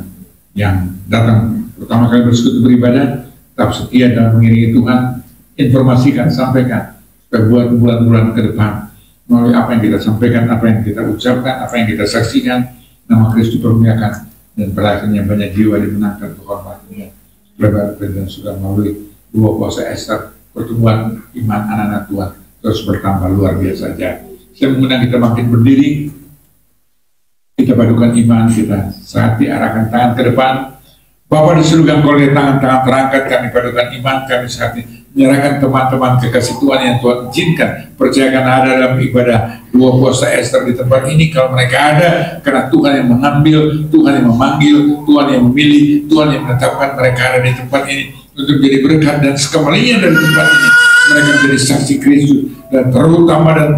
yang datang pertama kali bersekutu beribadah, tetap setia dalam mengiringi Tuhan, informasikan, sampaikan, supaya buat bulan-bulan ke depan, melalui apa yang kita sampaikan, apa yang kita ucapkan, apa yang kita saksikan, nama Kristus dipermuliakan, dan pada akhirnya banyak jiwa dimenangkan kehormatannya. Lebar dan sudah melalui dua puasa Ester, pertumbuhan iman anak-anak Tuhan terus bertambah luar biasa saja. Saya mengundang kita makin berdiri, kita padukan iman kita saat diarahkan tangan ke depan, Bapa di surga, Engkau lihat tangan-tangan terangkat kami, padukan iman kami saat ini, menyerahkan teman-teman kekasih Tuhan yang Tuhan izinkan, percayakan ada dalam ibadah dua puasa Ester di tempat ini. Kalau mereka ada, karena Tuhan yang mengambil, Tuhan yang memanggil, Tuhan yang memilih, Tuhan yang menetapkan mereka ada di tempat ini untuk menjadi berkat, dan sekembalinya dari tempat ini mereka menjadi saksi Kristus, dan terutama dalam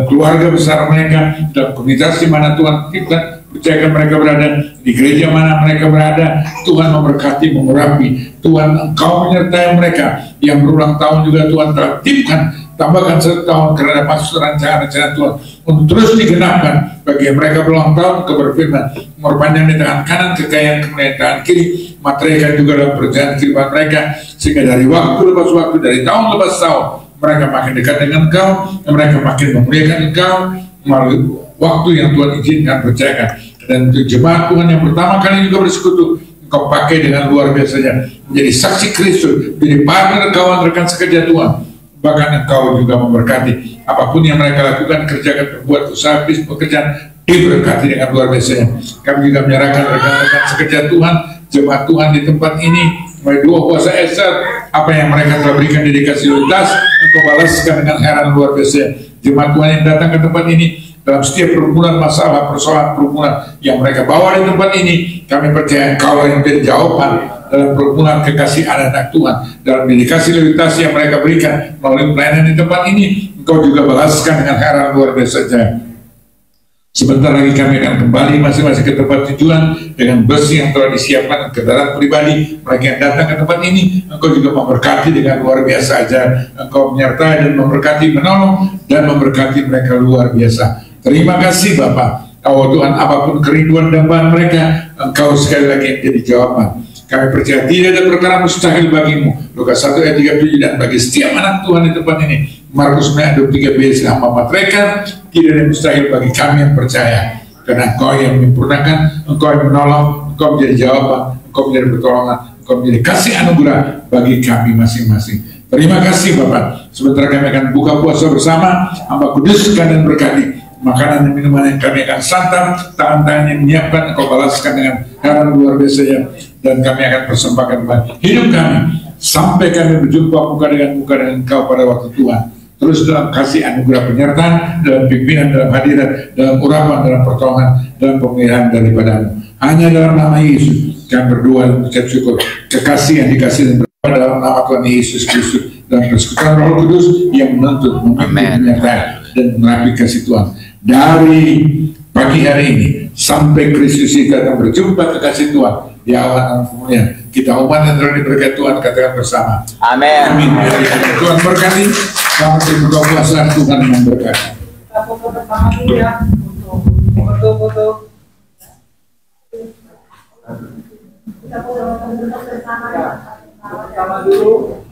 keluarga besar mereka, dalam komunitas di mana Tuhan titipkan, percayakan mereka berada, di gereja mana mereka berada, Tuhan memberkati, mengurapi. Tuhan, Engkau menyertai mereka yang berulang tahun juga Tuhan telah titipkan, tambahkan 1 tahun karena maksud rencana-rencana Tuhan untuk terus digenapkan bagi mereka berulang tahun. Keberfirman, umur panjang di tangan kanan, kekayaan kemuliaan tangan kiri, mereka juga dalam perjalanan kehidupan mereka, sehingga dari waktu lepas waktu, dari tahun lepas tahun, mereka makin dekat dengan Engkau, dan mereka makin memuliakan Engkau melalui waktu yang Tuhan izinkan, percayakan. Dan untuk jemaat Tuhan yang pertama kali juga bersekutu, Engkau pakai dengan luar biasanya, menjadi saksi Kristus, menjadi partner, kawan, rekan sekerja Tuhan. Bahkan Engkau juga memberkati apapun yang mereka lakukan, kerjakan, berbuat usaha, bisnis, pekerjaan, diberkati dengan luar biasanya. Kami juga menyerahkan rekan-rekan sekerja Tuhan, jemaat Tuhan di tempat ini, mulai 2 puasa Ester, apa yang mereka telah berikan dedikasi loyalitas, Engkau balaskan dengan heran luar biasa. Jemaat Tuhan yang datang ke tempat ini, dalam setiap pergumulan masalah, persoalan pergumulan yang mereka bawa di tempat ini, kami percaya Engkau yang menjadi jawaban dalam pergumulan kekasih anak-anak Tuhan, dalam dedikasi loyalitas yang mereka berikan melalui pelayanan di tempat ini. Engkau juga balaskan dengan heran luar biasa. Sebentar lagi kami akan kembali masing-masing ke tempat tujuan dengan bus yang telah disiapkan, kendaraan pribadi mereka yang datang ke tempat ini. Engkau juga memberkati dengan luar biasa aja. Engkau menyertai dan memberkati, menolong dan memberkati mereka luar biasa. Terima kasih Bapa. Oh Tuhan, apapun kerinduan dambaan mereka, Engkau sekali lagi menjadi jawaban. Kami percaya tidak ada perkara mustahil bagimu. Lukas 1 ayat 37, dan bagi setiap anak Tuhan di tempat ini, Markus 9:23b, selama mereka tidak ada mustahil bagi kami yang percaya. Karena Engkau yang menyempurnakan, Engkau yang menolong, Engkau menjadi jawaban, Engkau menjadi pertolongan, Engkau menjadi kasih anugerah bagi kami masing-masing. Terima kasih Bapak. Sebentar kami akan buka puasa bersama. Hamba kuduskan dan berkati makanan dan minuman yang kami akan santap, tangan-tangan yang menyiapkan Engkau balaskan dengan heran luar biasa, dan kami akan persembahkan bagi hidup kami sampai kami berjumpa muka dengan Engkau pada waktu Tuhan. Terus dalam kasih anugerah penyertaan, dalam pimpinan, dalam hadirat, dalam urapan, dalam pertolongan, dalam pemeliharaan daripadamu. Hanya dalam nama Yesus kami berdoa dan mengucap syukur. Kekasih yang dikasih dan berdoa dalam nama Tuhan Yesus Kristus, dan persekutuan Roh Kudus yang menuntut, memimpin, menyertai dan merapi kasih Tuhan. Dari pagi hari ini sampai Kristus kita akan berjumpa kekasih Tuhan di awan kemuliaan. Kita umat yang telah diberkati Tuhan, katakan bersama. Amin. Amin. Tuhan berkati. Selamat berbuka puasa, Tuhan memberkati. Kita foto bersama dulu ya. Foto. Kita foto bersama dulu.